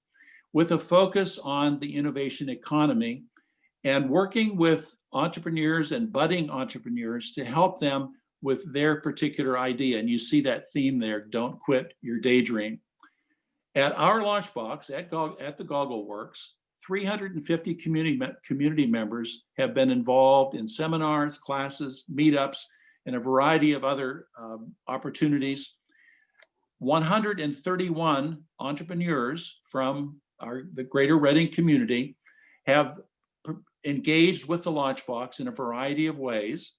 with a focus on the innovation economy and working with entrepreneurs and budding entrepreneurs to help them with their particular idea. And you see that theme there, don't quit your daydream. At our launch box at the Goggle Works, 350 community members have been involved in seminars, classes, meetups, and a variety of other opportunities. 131 entrepreneurs from the greater Reading community have engaged with the launch box in a variety of ways.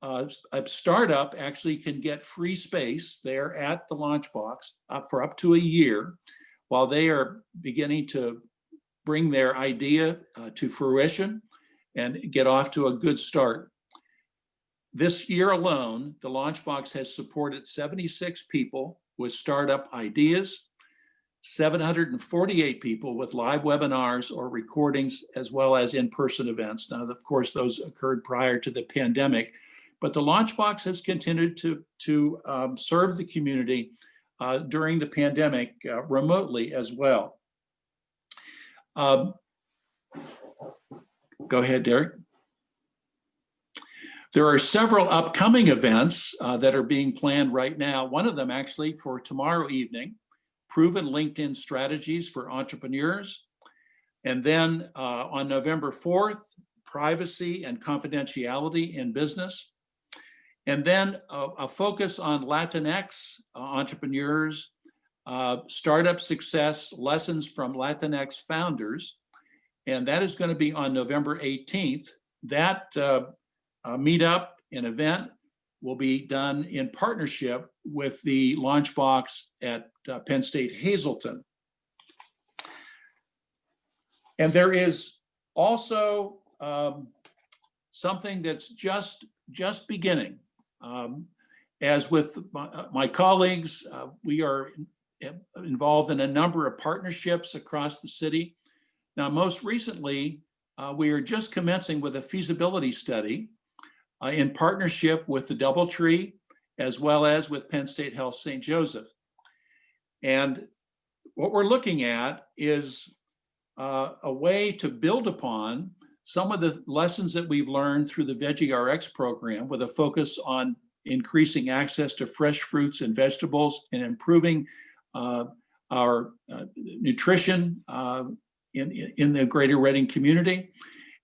A startup actually can get free space there at the launch box for up to a year while they are beginning to bring their idea to fruition and get off to a good start. This year alone, the Launchbox has supported 76 people with startup ideas, 748 people with live webinars or recordings, as well as in-person events. Now, of course, those occurred prior to the pandemic, but the Launchbox has continued to serve the community during the pandemic remotely as well. Go ahead, Derek. There are several upcoming events that are being planned right now. One of them actually for tomorrow evening, Proven LinkedIn Strategies for Entrepreneurs. And then on November 4th, Privacy and Confidentiality in Business. And then a focus on Latinx entrepreneurs, startup success, lessons from Latinx founders. And that is going to be on November 18th. That meetup and event will be done in partnership with the Launchbox at Penn State Hazleton. And there is also something that's just beginning. As with my colleagues, we are involved in a number of partnerships across the city. Now, most recently, we are just commencing with a feasibility study in partnership with the DoubleTree, as well as with Penn State Health St. Joseph. And what we're looking at is a way to build upon some of the lessons that we've learned through the VeggieRx program, with a focus on increasing access to fresh fruits and vegetables and improving our nutrition in the greater Reading community.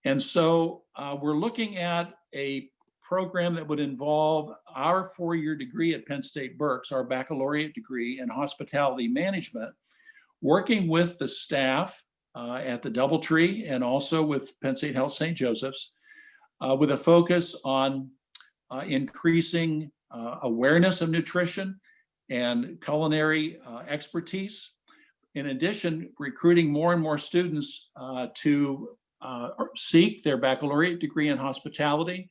And so we're looking at a program that would involve our four-year degree at Penn State Berks, our baccalaureate degree in hospitality management, working with the staff at the DoubleTree and also with Penn State Health St. Joseph's, with a focus on increasing awareness of nutrition and culinary expertise. In addition, recruiting more and more students to seek their baccalaureate degree in hospitality,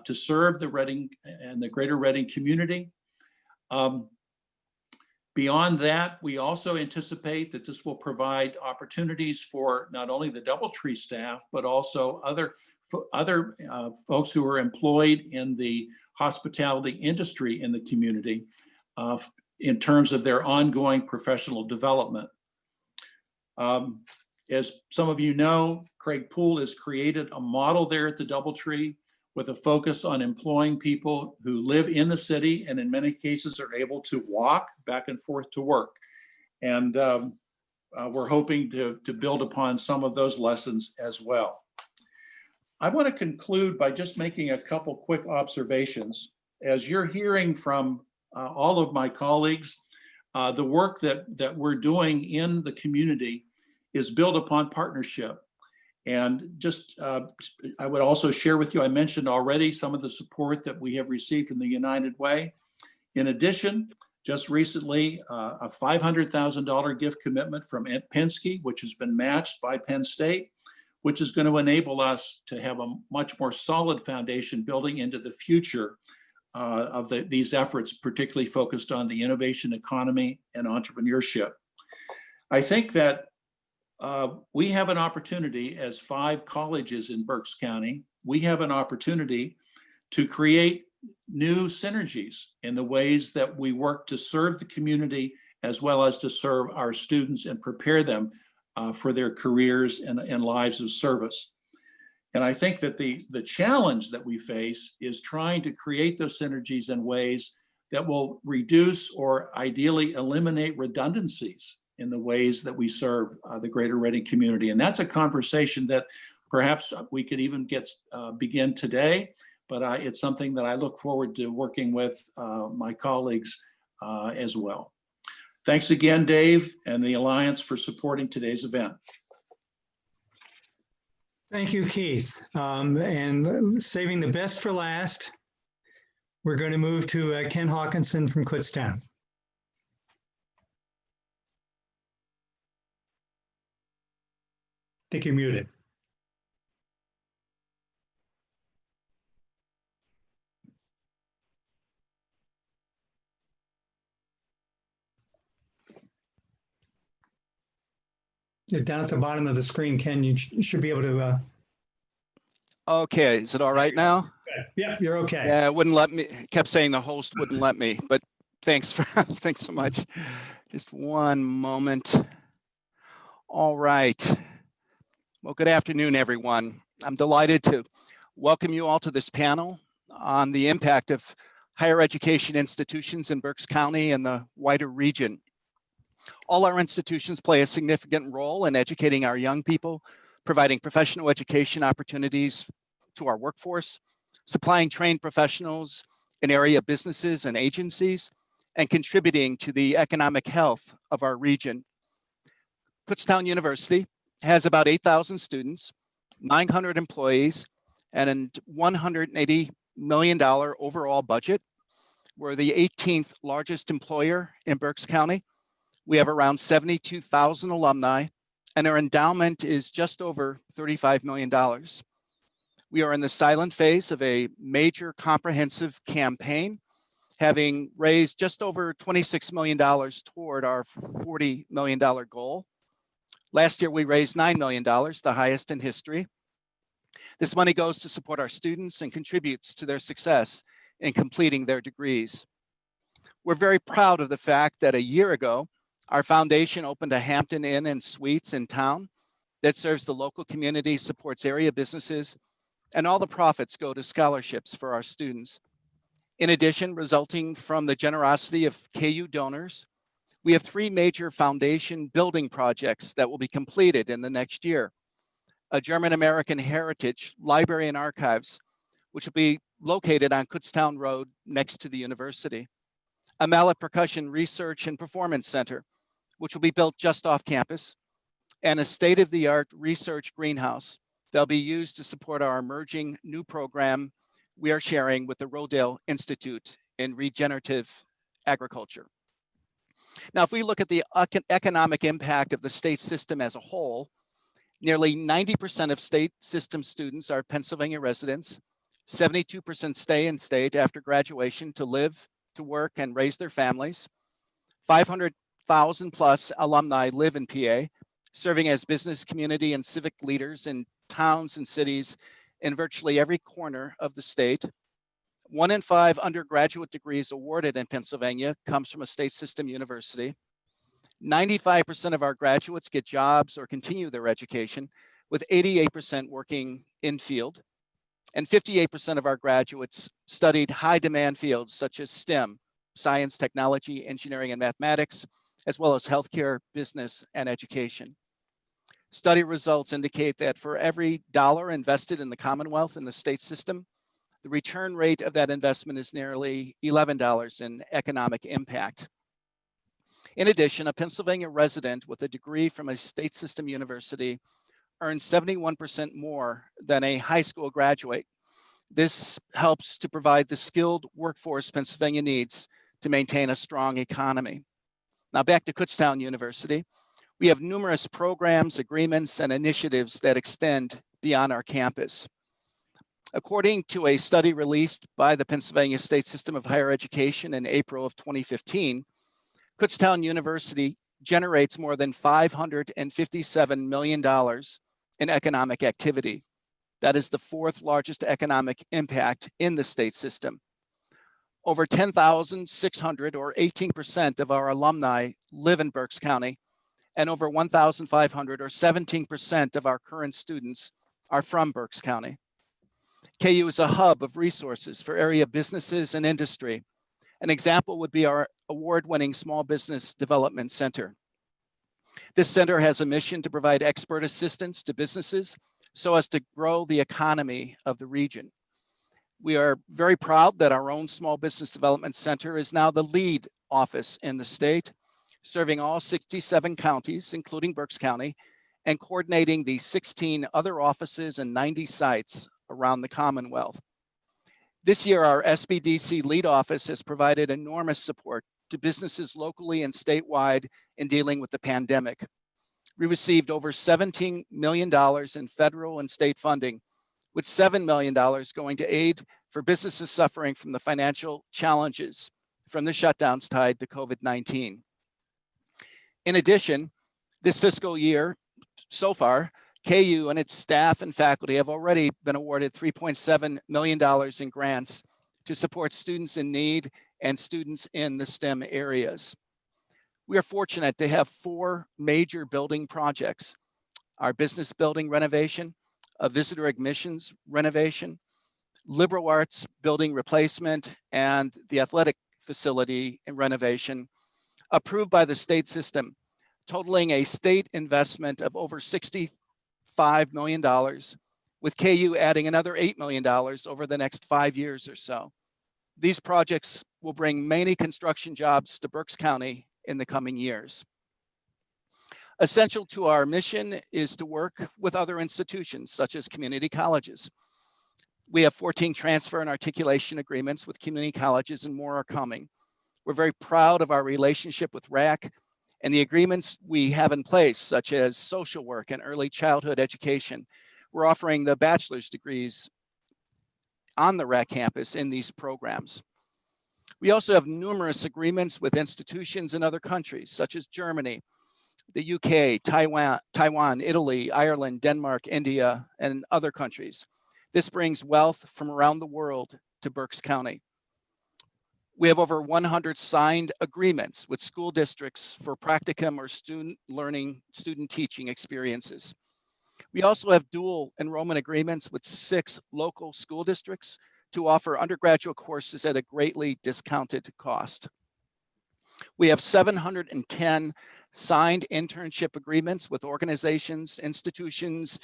to serve the Reading and the greater Reading community. Beyond that, we also anticipate that this will provide opportunities for not only the DoubleTree staff, but also other folks who are employed in the hospitality industry in the community in terms of their ongoing professional development. As some of you know, Craig Poole has created a model there at the DoubleTree with a focus on employing people who live in the city and in many cases are able to walk back and forth to work. And we're hoping to build upon some of those lessons as well. I want to conclude by just making a couple quick observations. As you're hearing from all of my colleagues, the work that we're doing in the community is built upon partnership. And just, I would also share with you, I mentioned already some of the support that we have received from the United Way. In addition, just recently, a $500,000 gift commitment from Penske, which has been matched by Penn State, which is going to enable us to have a much more solid foundation building into the future of these efforts, particularly focused on the innovation economy and entrepreneurship. I think that we have an opportunity as 5 colleges in Berks County. We have an opportunity to create new synergies in the ways that we work to serve the community as well as to serve our students and prepare them for their careers and lives of service. And I think that the challenge that we face is trying to create those synergies in ways that will reduce or ideally eliminate redundancies in the ways that we serve the greater Reading community. And that's a conversation that perhaps we could even begin today, but it's something that I look forward to working with my colleagues as well. Thanks again, Dave, and the Alliance for supporting today's event. Thank you, Keith. And saving the best for last, we're going to move to Ken Hawkinson from Kutztown. I think you're muted. You're down at the bottom of the screen, Ken. You should be able to. Okay, is it all right now? Yeah, you're okay. Yeah, it wouldn't let me, kept saying the host wouldn't let me, but thanks thanks so much. Just one moment. All right. Well, good afternoon, everyone. I'm delighted to welcome you all to this panel on the impact of higher education institutions in Berks County and the wider region. All our institutions play a significant role in educating our young people, providing professional education opportunities to our workforce, supplying trained professionals in area businesses and agencies, and contributing to the economic health of our region. Kutztown University has about 8,000 students, 900 employees, and a $180 million overall budget. We're the 18th largest employer in Berks County. We have around 72,000 alumni, and our endowment is just over $35 million. We are in the silent phase of a major comprehensive campaign, having raised just over $26 million toward our $40 million goal. Last year, we raised $9 million, the highest in history. This money goes to support our students and contributes to their success in completing their degrees. We're very proud of the fact that a year ago, our foundation opened a Hampton Inn and Suites in town that serves the local community, supports area businesses, and all the profits go to scholarships for our students. In addition, resulting from the generosity of KU donors, we have 3 major foundation building projects that will be completed in the next year. A German-American Heritage Library and Archives, which will be located on Kutztown Road next to the university. A Mallet Percussion Research and Performance Center, which will be built just off campus, and a state-of-the-art research greenhouse that'll be used to support our emerging new program we are sharing with the Rodale Institute in Regenerative Agriculture. Now, if we look at the economic impact of the state system as a whole, nearly 90% of state system students are Pennsylvania residents. 72% stay in state after graduation to live, to work, and raise their families. 500,000 plus alumni live in PA, serving as business, community, and civic leaders in towns and cities in virtually every corner of the state. 1 in 5 undergraduate degrees awarded in Pennsylvania comes from a state system university. 95% of our graduates get jobs or continue their education, with 88% working in field. And 58% of our graduates studied high demand fields such as STEM, science, technology, engineering, and mathematics, as well as healthcare, business, and education. Study results indicate that for every dollar invested in the Commonwealth in the state system, the return rate of that investment is nearly $11 in economic impact. In addition, a Pennsylvania resident with a degree from a state system university earns 71% more than a high school graduate. This helps to provide the skilled workforce Pennsylvania needs to maintain a strong economy. Now back to Kutztown University. We have numerous programs, agreements, and initiatives that extend beyond our campus. According to a study released by the Pennsylvania State System of Higher Education in April of 2015, Kutztown University generates more than $557 million in economic activity. That is the 4th largest economic impact in the state system. Over 10,600 or 18% of our alumni live in Berks County, and over 1,500 or 17% of our current students are from Berks County. KU is a hub of resources for area businesses and industry. An example would be our award-winning Small Business Development Center. This center has a mission to provide expert assistance to businesses so as to grow the economy of the region. We are very proud that our own Small Business Development Center is now the lead office in the state, serving all 67 counties, including Berks County, and coordinating the 16 other offices and 90 sites around the Commonwealth. This year, our SBDC lead office has provided enormous support to businesses locally and statewide in dealing with the pandemic. We received over $17 million in federal and state funding, with $7 million going to aid for businesses suffering from the financial challenges from the shutdowns tied to COVID-19. In addition, this fiscal year, so far, KU and its staff and faculty have already been awarded $3.7 million in grants to support students in need and students in the STEM areas. We are fortunate to have 4 major building projects: our business building renovation, a visitor admissions renovation, liberal arts building replacement, and the athletic facility and renovation approved by the state system, totaling a state investment of over $65 million, with KU adding another $8 million over the next 5 years or so. These projects will bring many construction jobs to Berks County in the coming years. Essential to our mission is to work with other institutions, such as community colleges. We have 14 transfer and articulation agreements with community colleges, and more are coming. We're very proud of our relationship with RAC and the agreements we have in place, such as social work and early childhood education. We're offering the bachelor's degrees on the RAC campus in these programs. We also have numerous agreements with institutions in other countries, such as Germany, the UK, Taiwan, Italy, Ireland, Denmark, India, and other countries. This brings wealth from around the world to Berks County. We have over 100 signed agreements with school districts for practicum or student learning, student teaching experiences. We also have dual enrollment agreements with 6 local school districts to offer undergraduate courses at a greatly discounted cost. We have 710 signed internship agreements with organizations, institutions,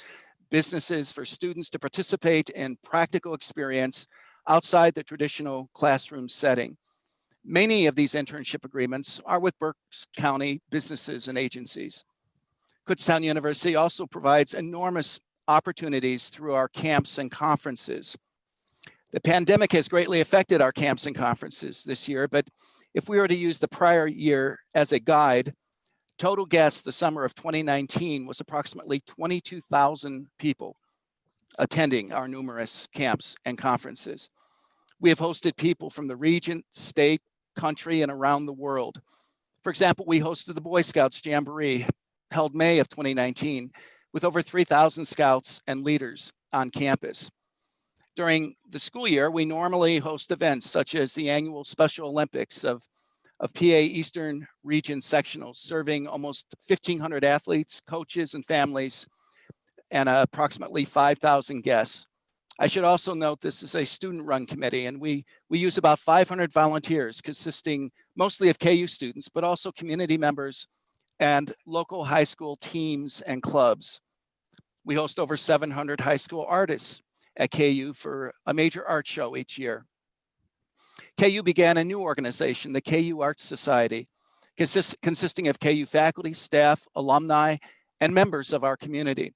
businesses for students to participate in practical experience outside the traditional classroom setting. Many of these internship agreements are with Berks County businesses and agencies. Kutztown University also provides enormous opportunities through our camps and conferences. The pandemic has greatly affected our camps and conferences this year, but if we were to use the prior year as a guide, total guests the summer of 2019 was approximately 22,000 people attending our numerous camps and conferences. We have hosted people from the region, state, country, and around the world. For example, we hosted the Boy Scouts Jamboree, held May of 2019, with over 3,000 scouts and leaders on campus. During the school year, we normally host events such as the annual Special Olympics of PA Eastern Region Sectionals, serving almost 1,500 athletes, coaches, and families, and approximately 5,000 guests. I should also note this is a student-run committee, and we use about 500 volunteers consisting mostly of KU students, but also community members and local high school teams and clubs. We host over 700 high school artists at KU for a major art show each year. KU began a new organization, the KU Arts Society, consisting of KU faculty, staff, alumni, and members of our community.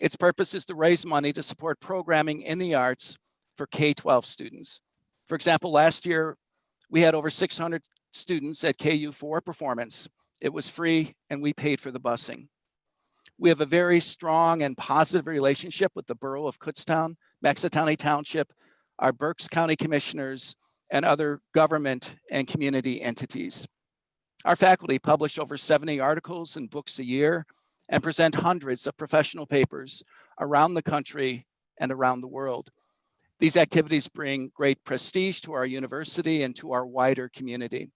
Its purpose is to raise money to support programming in the arts for K-12 students. For example, last year, we had over 600 students at KU for a performance. It was free, and we paid for the busing. We have a very strong and positive relationship with the Borough of Kutztown, Maxitowney Township, our Berks County Commissioners, and other government and community entities. Our faculty publish over 70 articles and books a year and present hundreds of professional papers around the country and around the world. These activities bring great prestige to our university and to our wider community.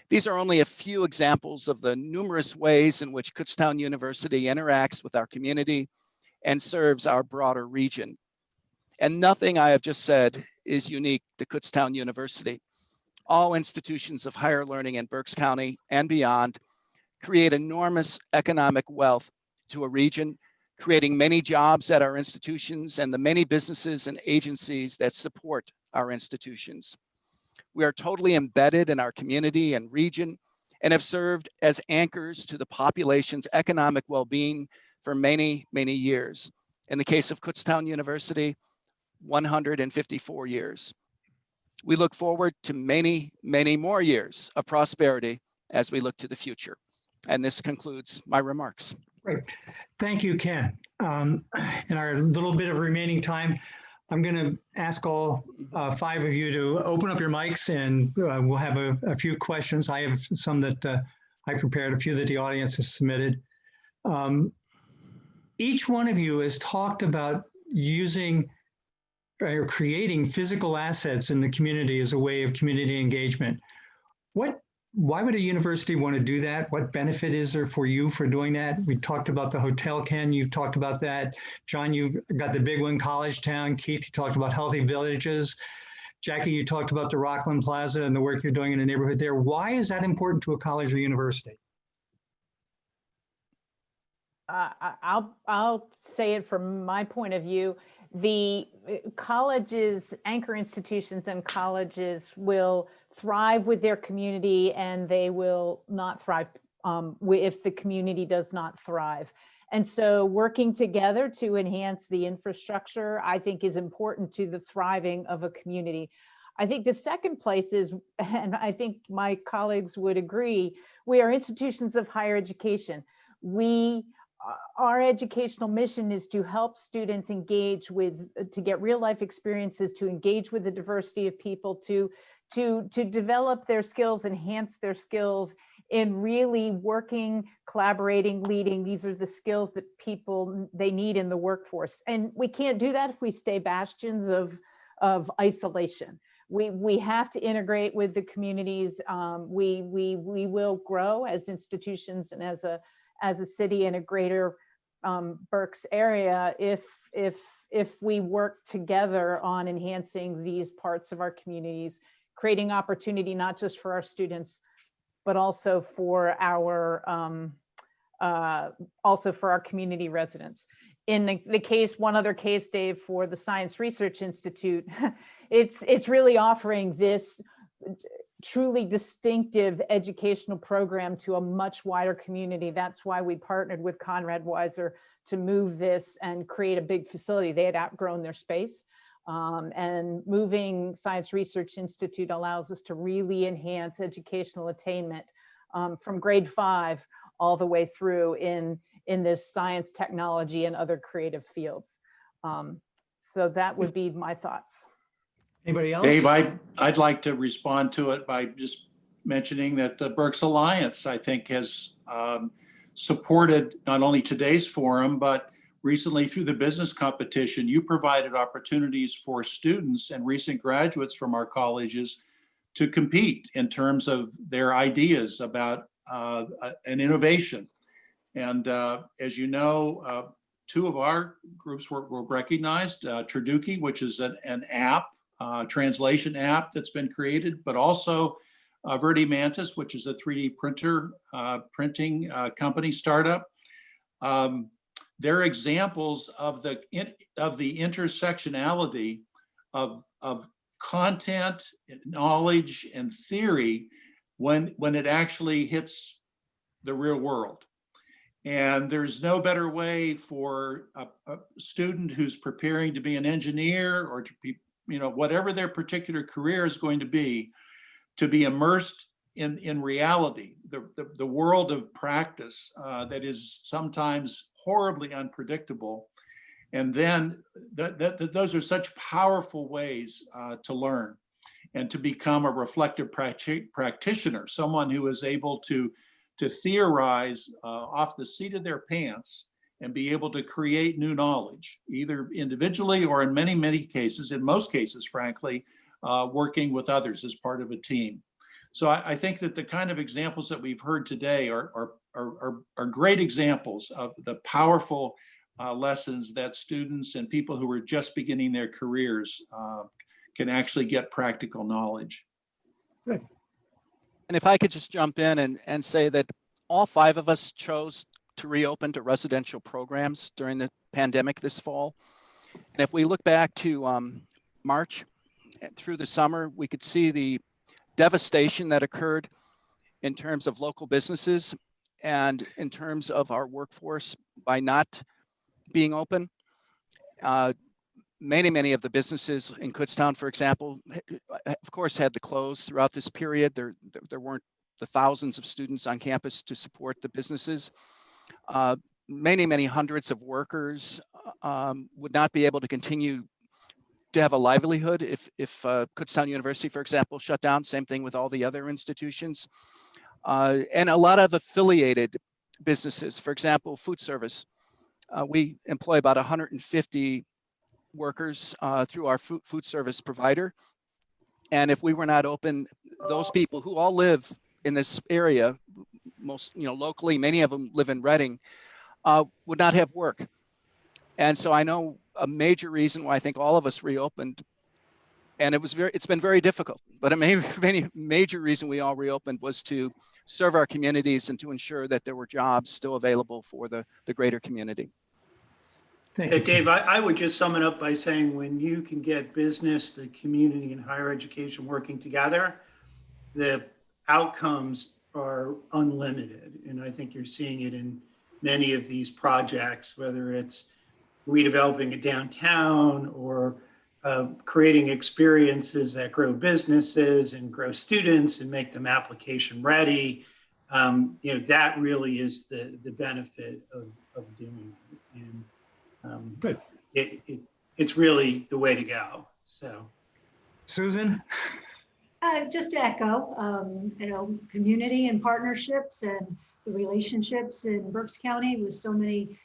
These are only a few examples of the numerous ways in which Kutztown University interacts with our community and serves our broader region. And nothing I have just said is unique to Kutztown University. All institutions of higher learning in Berks County and beyond create enormous economic wealth to a region, creating many jobs at our institutions and the many businesses and agencies that support our institutions. We are totally embedded in our community and region and have served as anchors to the population's economic well-being for many, many years. In the case of Kutztown University, 154 years. We look forward to many, many more years of prosperity as we look to the future. And this concludes my remarks. Great. Thank you, Ken. In our little bit of remaining time, I'm going to ask all 5 of you to open up your mics, and we'll have a few questions. I have some that I prepared, a few that the audience has submitted. Each one of you has talked about using or creating physical assets in the community as a way of community engagement. Why would a university want to do that? What benefit is there for you for doing that? We talked about the hotel, Ken, you've talked about that. John, you got the big one, College Town. Keith, you talked about healthy villages. Jackie, you talked about the Rockland Plaza and the work you're doing in the neighborhood there. Why is that important to a college or university? I'll say it from my point of view. The colleges, anchor institutions and colleges will thrive with their community, and they will not thrive if the community does not thrive. And so working together to enhance the infrastructure, I think, is important to the thriving of a community. I think the second place is, and I think my colleagues would agree, we are institutions of higher education. We our educational mission is to help students engage with, to get real life experiences, to engage with the diversity of people, to develop their skills, enhance their skills in really working, collaborating, leading. These are the skills that people, they need in the workforce. And we can't do that if we stay bastions of isolation. We have to integrate with the communities. We will grow as institutions and as a city in a greater Berks area if we work together on enhancing these parts of our communities, creating opportunity not just for our students, but also for our community residents. In the case, one other case, Dave, for the Science Research Institute, it's really offering this truly distinctive educational program to a much wider community. That's why we partnered with Conrad Weiser to move this and create a big facility. They had outgrown their space. And moving Science Research Institute allows us to really enhance educational attainment from grade 5 all the way through in this science, technology, and other creative fields. So that would be my thoughts. Anybody else? Dave, I'd like to respond to it by just mentioning that the Berks Alliance, I think, has supported not only today's forum, but recently through the business competition, you provided opportunities for students and recent graduates from our colleges to compete in terms of their ideas about an innovation. And as you know, 2 of our groups were recognized, Traduki, which is an app, translation app that's been created, but also Verdi Mantis, which is a 3D printer printing company startup. They're examples of the intersectionality of content, knowledge, and theory when it actually hits the real world. And there's no better way for a student who's preparing to be an engineer or to be, whatever their particular career is going to be immersed in reality, the world of practice that is sometimes horribly unpredictable. And then those are such powerful ways to learn and to become a reflective practitioner, someone who is able to theorize off the seat of their pants and be able to create new knowledge, either individually or in many cases, in most cases, frankly, working with others as part of a team. So I think that the kind of examples that we've heard today are great examples of the powerful lessons that students and people who are just beginning their careers can actually get practical knowledge. Good. And if I could just jump in and say that all 5 of us chose to reopen to residential programs during the pandemic this fall. And if we look back to March through the summer, we could see the devastation that occurred in terms of local businesses and in terms of our workforce by not being open. Many of the businesses in Kutztown, for example, of course, had to close throughout this period. There weren't the thousands of students on campus to support the businesses. Many hundreds of workers would not be able to continue to have a livelihood if Kutztown University, for example, shut down. Same thing with all the other institutions. And a lot of affiliated businesses, for example, food service. We employ about 150 workers through our food service provider. And if we were not open, those people who all live in this area, most, locally, many of them live in Reading, would not have work. And so I know a major reason why I think all of us reopened, and it's been very difficult, but a major reason we all reopened was to serve our communities and to ensure that there were jobs still available for the greater community. Thank you. Dave, I would just sum it up by saying when you can get business, the community, and higher education working together, the outcomes are unlimited. And I think you're seeing it in many of these projects, whether it's redeveloping a downtown or creating experiences that grow businesses and grow students and make them application ready. That really is the benefit of doing it. And Good. it's really the way to go. So. Susan? Just to echo, community and partnerships and the relationships in Berks County with so many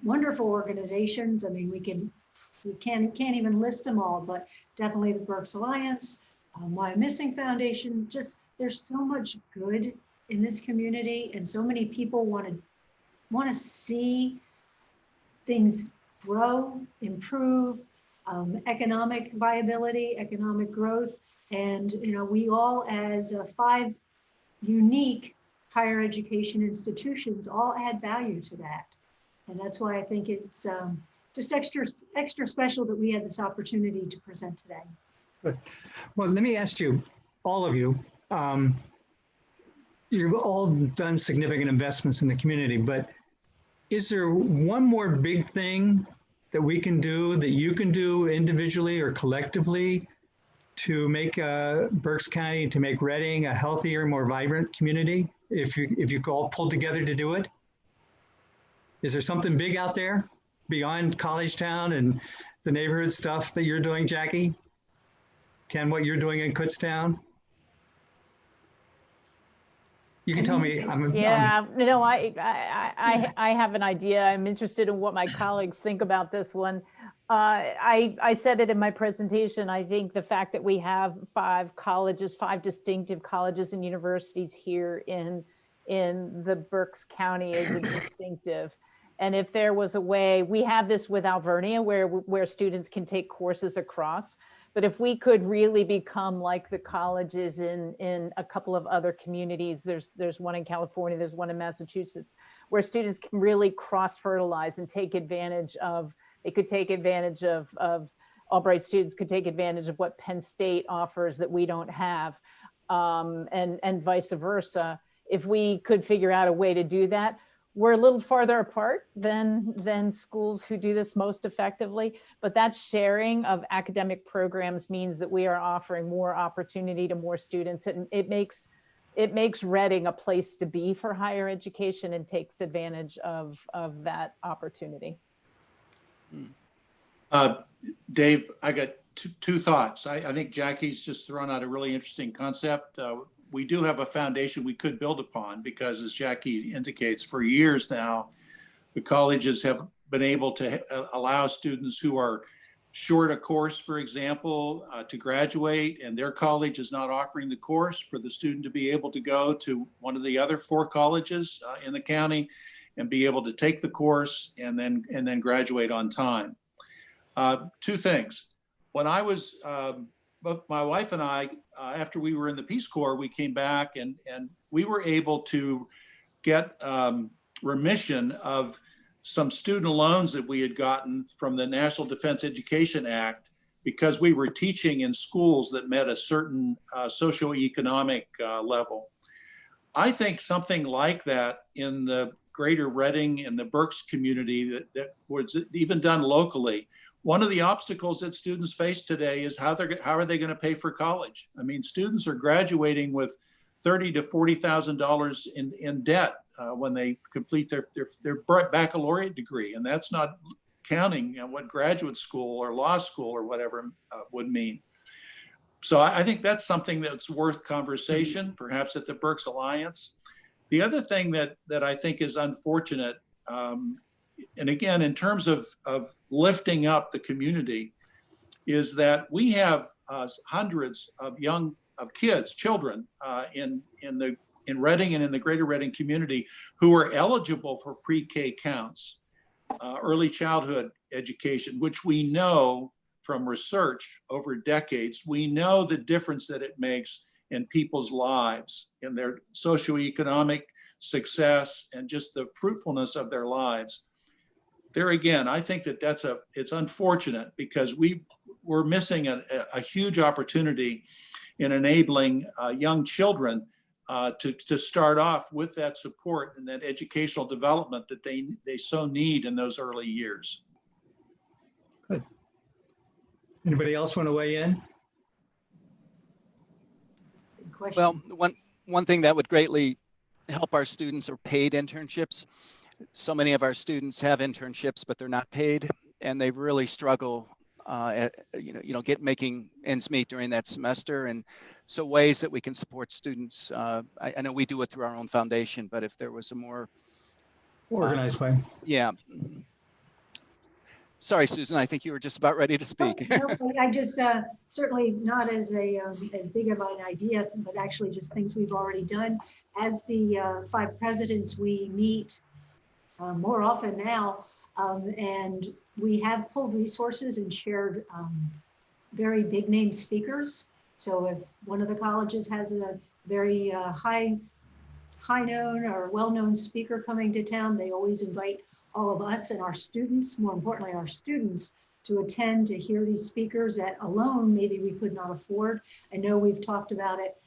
wonderful organizations. I mean, we can't even list them all, but definitely the Berks Alliance, Why I'm Missing Foundation. Just there's so much good in this community, and so many people want to see things grow, improve, economic viability, economic growth. And, we all as 5 unique higher education institutions all add value to that. And that's why I think it's just extra special that we had this opportunity to present today. Good. Well, let me ask you, all of you, you've all done significant investments in the community, but is there one more big thing that we can do, that you can do individually or collectively to make Berks County, to make Reading a healthier, more vibrant community, if you all pulled together to do it? Is there something big out there beyond College Town and the neighborhood stuff that you're doing, Jackie? Ken, what you're doing in Kutztown? You can tell me. I have an idea. I'm interested in what my colleagues think about this one. I said it in my presentation. I think the fact that we have 5 distinctive colleges and universities here in the Berks County is a distinctive. And if there was a way, we have this with Alvernia where students can take courses across. But if we could really become like the colleges in a couple of other communities, there's one in California, there's one in Massachusetts, where students can really cross-fertilize and take advantage of, Albright students could take advantage of what Penn State offers that we don't have, and vice versa. If we could figure out a way to do that, we're a little farther apart than schools who do this most effectively, but that sharing of academic programs means that we are offering more opportunity to more students, and it makes Reading a place to be for higher education and takes advantage of that opportunity. Dave, I got two thoughts. I think Jackie's just thrown out a really interesting concept. We do have a foundation we could build upon because, as Jackie indicates, for years now, the colleges have been able to allow students who are short a course, for example, to graduate, and their college is not offering the course, for the student to be able to go to one of the other 4 colleges in the county and be able to take the course and then graduate on time. 2 things. When I was both my wife and I, after we were in the Peace Corps, we came back and we were able to get remission of some student loans that we had gotten from the National Defense Education Act because we were teaching in schools that met a certain socioeconomic level. I think something like that in the greater Reading and the Berks community that was even done locally. One of the obstacles that students face today is how are they going to pay for college? I mean, students are graduating with $30,000 to $40,000 in debt when they complete their baccalaureate degree, and that's not counting what graduate school or law school or whatever would mean. So I think that's something that's worth conversation, perhaps at the Berks Alliance. The other thing that I think is unfortunate, and again, in terms of lifting up the community, is that we have hundreds of children in Reading and in the greater Reading community who are eligible for pre-K counts, early childhood education, which we know from research over decades, we know the difference that it makes in people's lives, in their socioeconomic success, and just the fruitfulness of their lives. There again, I think that it's unfortunate because we're missing a huge opportunity in enabling young children to start off with that support and that educational development that they so need in those early years. Good. Anybody else want to weigh in? Good question. Well, one thing that would greatly help our students are paid internships. so many of our students have internships, but they're not paid, and they really struggle making ends meet during that semester. And so ways that we can support students, I know we do it through our own foundation, but if there was a more Organized way. yeah. Sorry, Susan, I think you were just about ready to speak. No, I just certainly not as as big of an idea, but actually just things we've already done. As the 5 presidents, we meet more often now, and we have pulled resources and shared very big name speakers. So if one of the colleges has a very high known or well-known speaker coming to town, they always invite all of us and our students, more importantly, our students, to attend to hear these speakers that alone maybe we could not afford. I know we've talked about it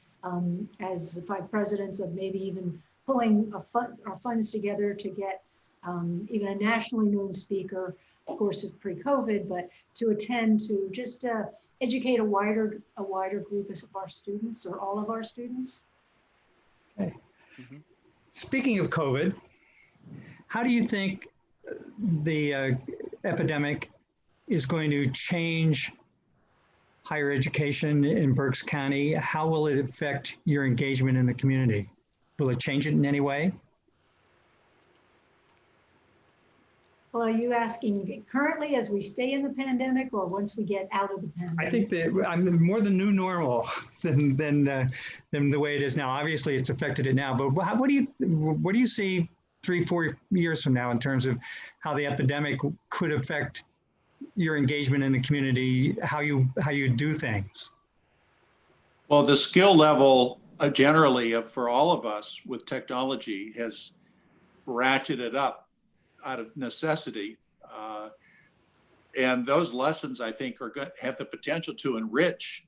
as the 5 presidents of maybe even pulling our funds together to get even a nationally known speaker. Of course, it's pre-COVID, but to attend to just educate a wider group of our students or all of our students. Okay. Speaking of COVID, how do you think the epidemic is going to change higher education in Berks County? How will it affect your engagement in the community? Will it change it in any way? Well, are you asking currently as we stay in the pandemic or once we get out of the pandemic? I think that I'm more the new normal than the way it is now. Obviously, it's affected it now, but what do you see 3-4 years from now in terms of how the epidemic could affect your engagement in the community, how you do things? Well, the skill level generally for all of us with technology has ratcheted up out of necessity. And those lessons, I think, are going to have the potential to enrich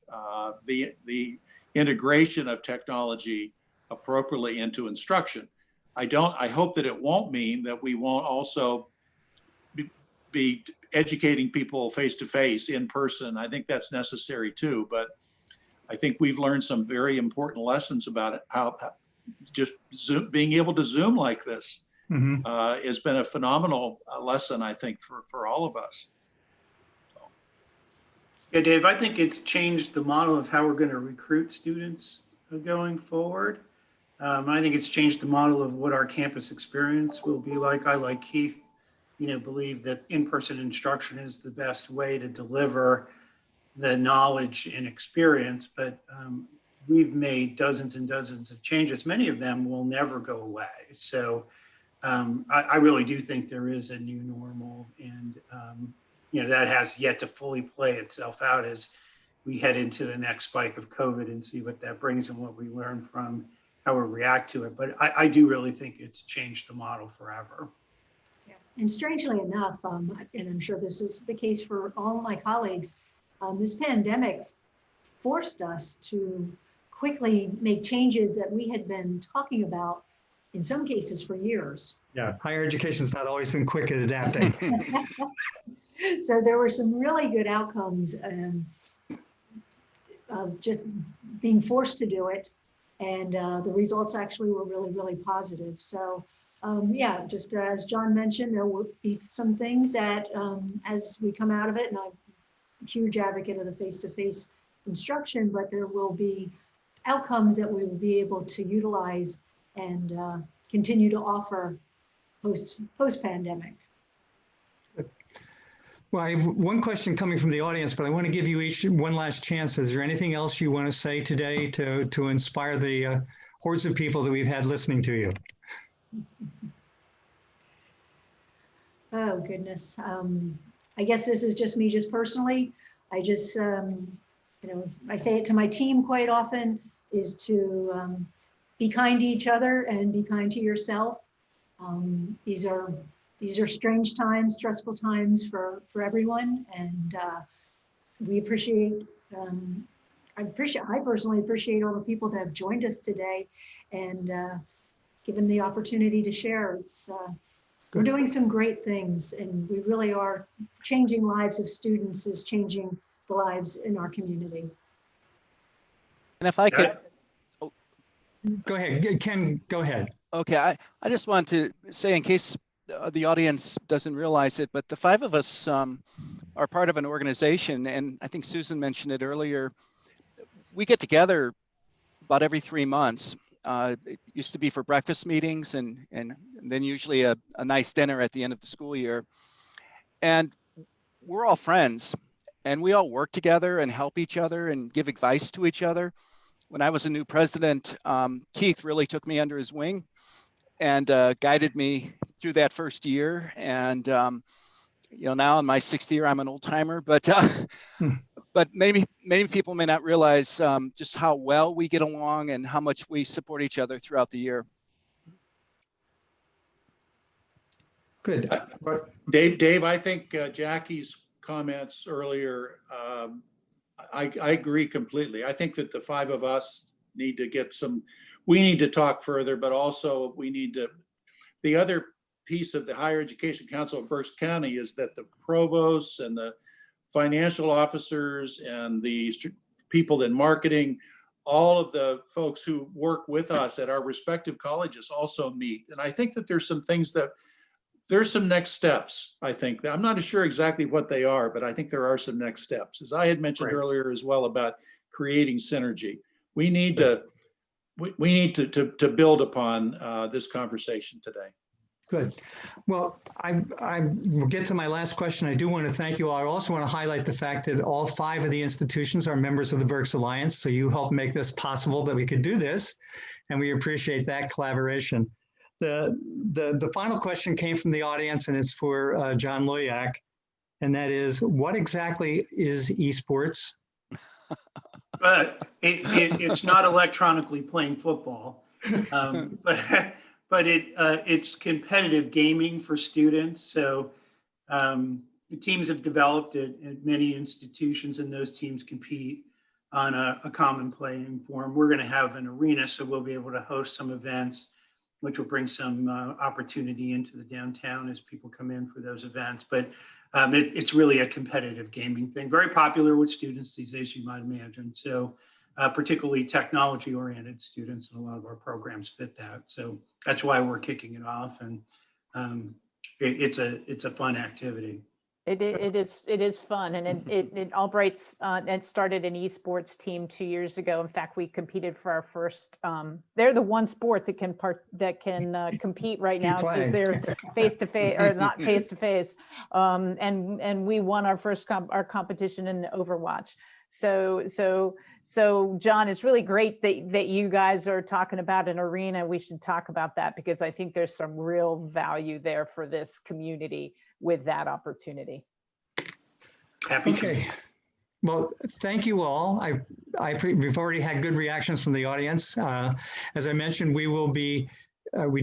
the integration of technology appropriately into instruction. I hope that it won't mean that we won't also be educating people face-to-face in person. I think that's necessary too, but I think we've learned some very important lessons about it, how just being able to Zoom like this has been a phenomenal lesson, I think, for all of us. Yeah, Dave, I think it's changed the model of how we're going to recruit students going forward. I think it's changed the model of what our campus experience will be like. I, like Keith, believe that in-person instruction is the best way to deliver the knowledge and experience, but we've made dozens and dozens of changes. Many of them will never go away. So I really do think there is a new normal, and that has yet to fully play itself out as we head into the next spike of COVID and see what that brings and what we learn from how we react to it. But I do really think it's changed the model forever. Yeah. And strangely enough, and I'm sure this is the case for all my colleagues, this pandemic forced us to quickly make changes that we had been talking about in some cases for years. Yeah, higher education's not always been quick at adapting. So there were some really good outcomes of just being forced to do it. And the results actually were really, really positive. So yeah, just as John mentioned, there will be some things that as we come out of it, and I'm a huge advocate of the face-to-face instruction, but there will be outcomes that we will be able to utilize and continue to offer post-pandemic. Well, I have one question coming from the audience, but I want to give you each one last chance. Is there anything else you want to say today to inspire the hordes of people that we've had listening to you? Oh, goodness. I guess this is just me, just personally. I just, I say it to my team quite often, is to be kind to each other and be kind to yourself. These are strange times, stressful times for everyone, and we appreciate. I personally appreciate all the people that have joined us today, and given the opportunity to share. We're doing some great things, and we really are changing lives of students, is changing the lives in our community. And if I could, Go ahead, Ken, go ahead. okay, I just want to say, in case the audience doesn't realize it, but the five of us are part of an organization, and I think Susan mentioned it earlier. We get together about every 3 months. It used to be for breakfast meetings and then usually a nice dinner at the end of the school year. And we're all friends, and we all work together and help each other and give advice to each other. When I was a new president, Keith really took me under his wing and guided me through that first year. And now in my 6th year, I'm an old timer, but many people may not realize just how well we get along and how much we support each other throughout the year. Good. Dave, I think Jackie's comments earlier, I agree completely. I think that the five of us need to we need to talk further, but also the other piece of the Higher Education Council of Berks County is that the provosts and the financial officers and the people in marketing, all of the folks who work with us at our respective colleges also meet. And I think that there's some next steps, I think. I'm not sure exactly what they are, but I think there are some next steps. As I had mentioned earlier as well about creating synergy. We need to build upon this conversation today. Good. Well, I will get to my last question. I do want to thank you all. I also want to highlight the fact that all 5 of the institutions are members of the Berks Alliance. So you helped make this possible that we could do this, and we appreciate that collaboration. The final question came from the audience, and it's for John Loyak, and that is, what exactly is esports? But it's not electronically playing football, but it's competitive gaming for students. So the teams have developed it at many institutions, and those teams compete on a common playing form. We're going to have an arena, so we'll be able to host some events, which will bring some opportunity into the downtown as people come in for those events. But it's really a competitive gaming thing, very popular with students these days, you might imagine. So particularly technology-oriented students, and a lot of our programs fit that. So that's why we're kicking it off, and it's a fun activity. It is fun, and it Albright's it started an esports team 2 years ago. In fact, we competed for our first. They're the one sport that can compete right now because they're face to face or not face to face, and we won our first our competition in Overwatch. So John, it's really great that you guys are talking about an arena. We should talk about that because I think there's some real value there for this community with that opportunity. Okay. Well, thank you all. We've already had good reactions from the audience. As I mentioned, we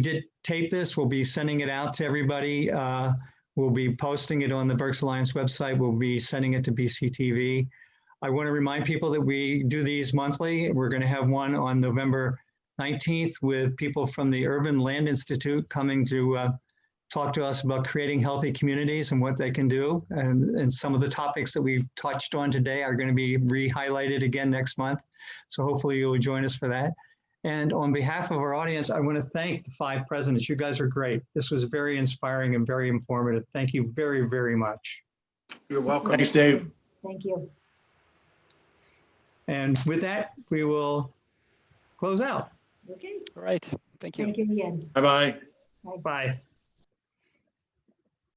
did tape this. We'll be sending it out to everybody. We'll be posting it on the Berks Alliance website. We'll be sending it to BCTV. I want to remind people that we do these monthly. We're going to have one on November 19th with people from the Urban Land Institute coming to talk to us about creating healthy communities and what they can do. And some of the topics that we've touched on today are going to be re-highlighted again next month. So hopefully you'll join us for that. And on behalf of our audience, I want to thank the 5 presidents. You guys are great. This was very inspiring and very informative. Thank you very, very much. You're welcome. Thanks, Dave. Thank you. And with that, we will close out. Okay. All right. Thank you. Thank you again. Bye-bye. Bye.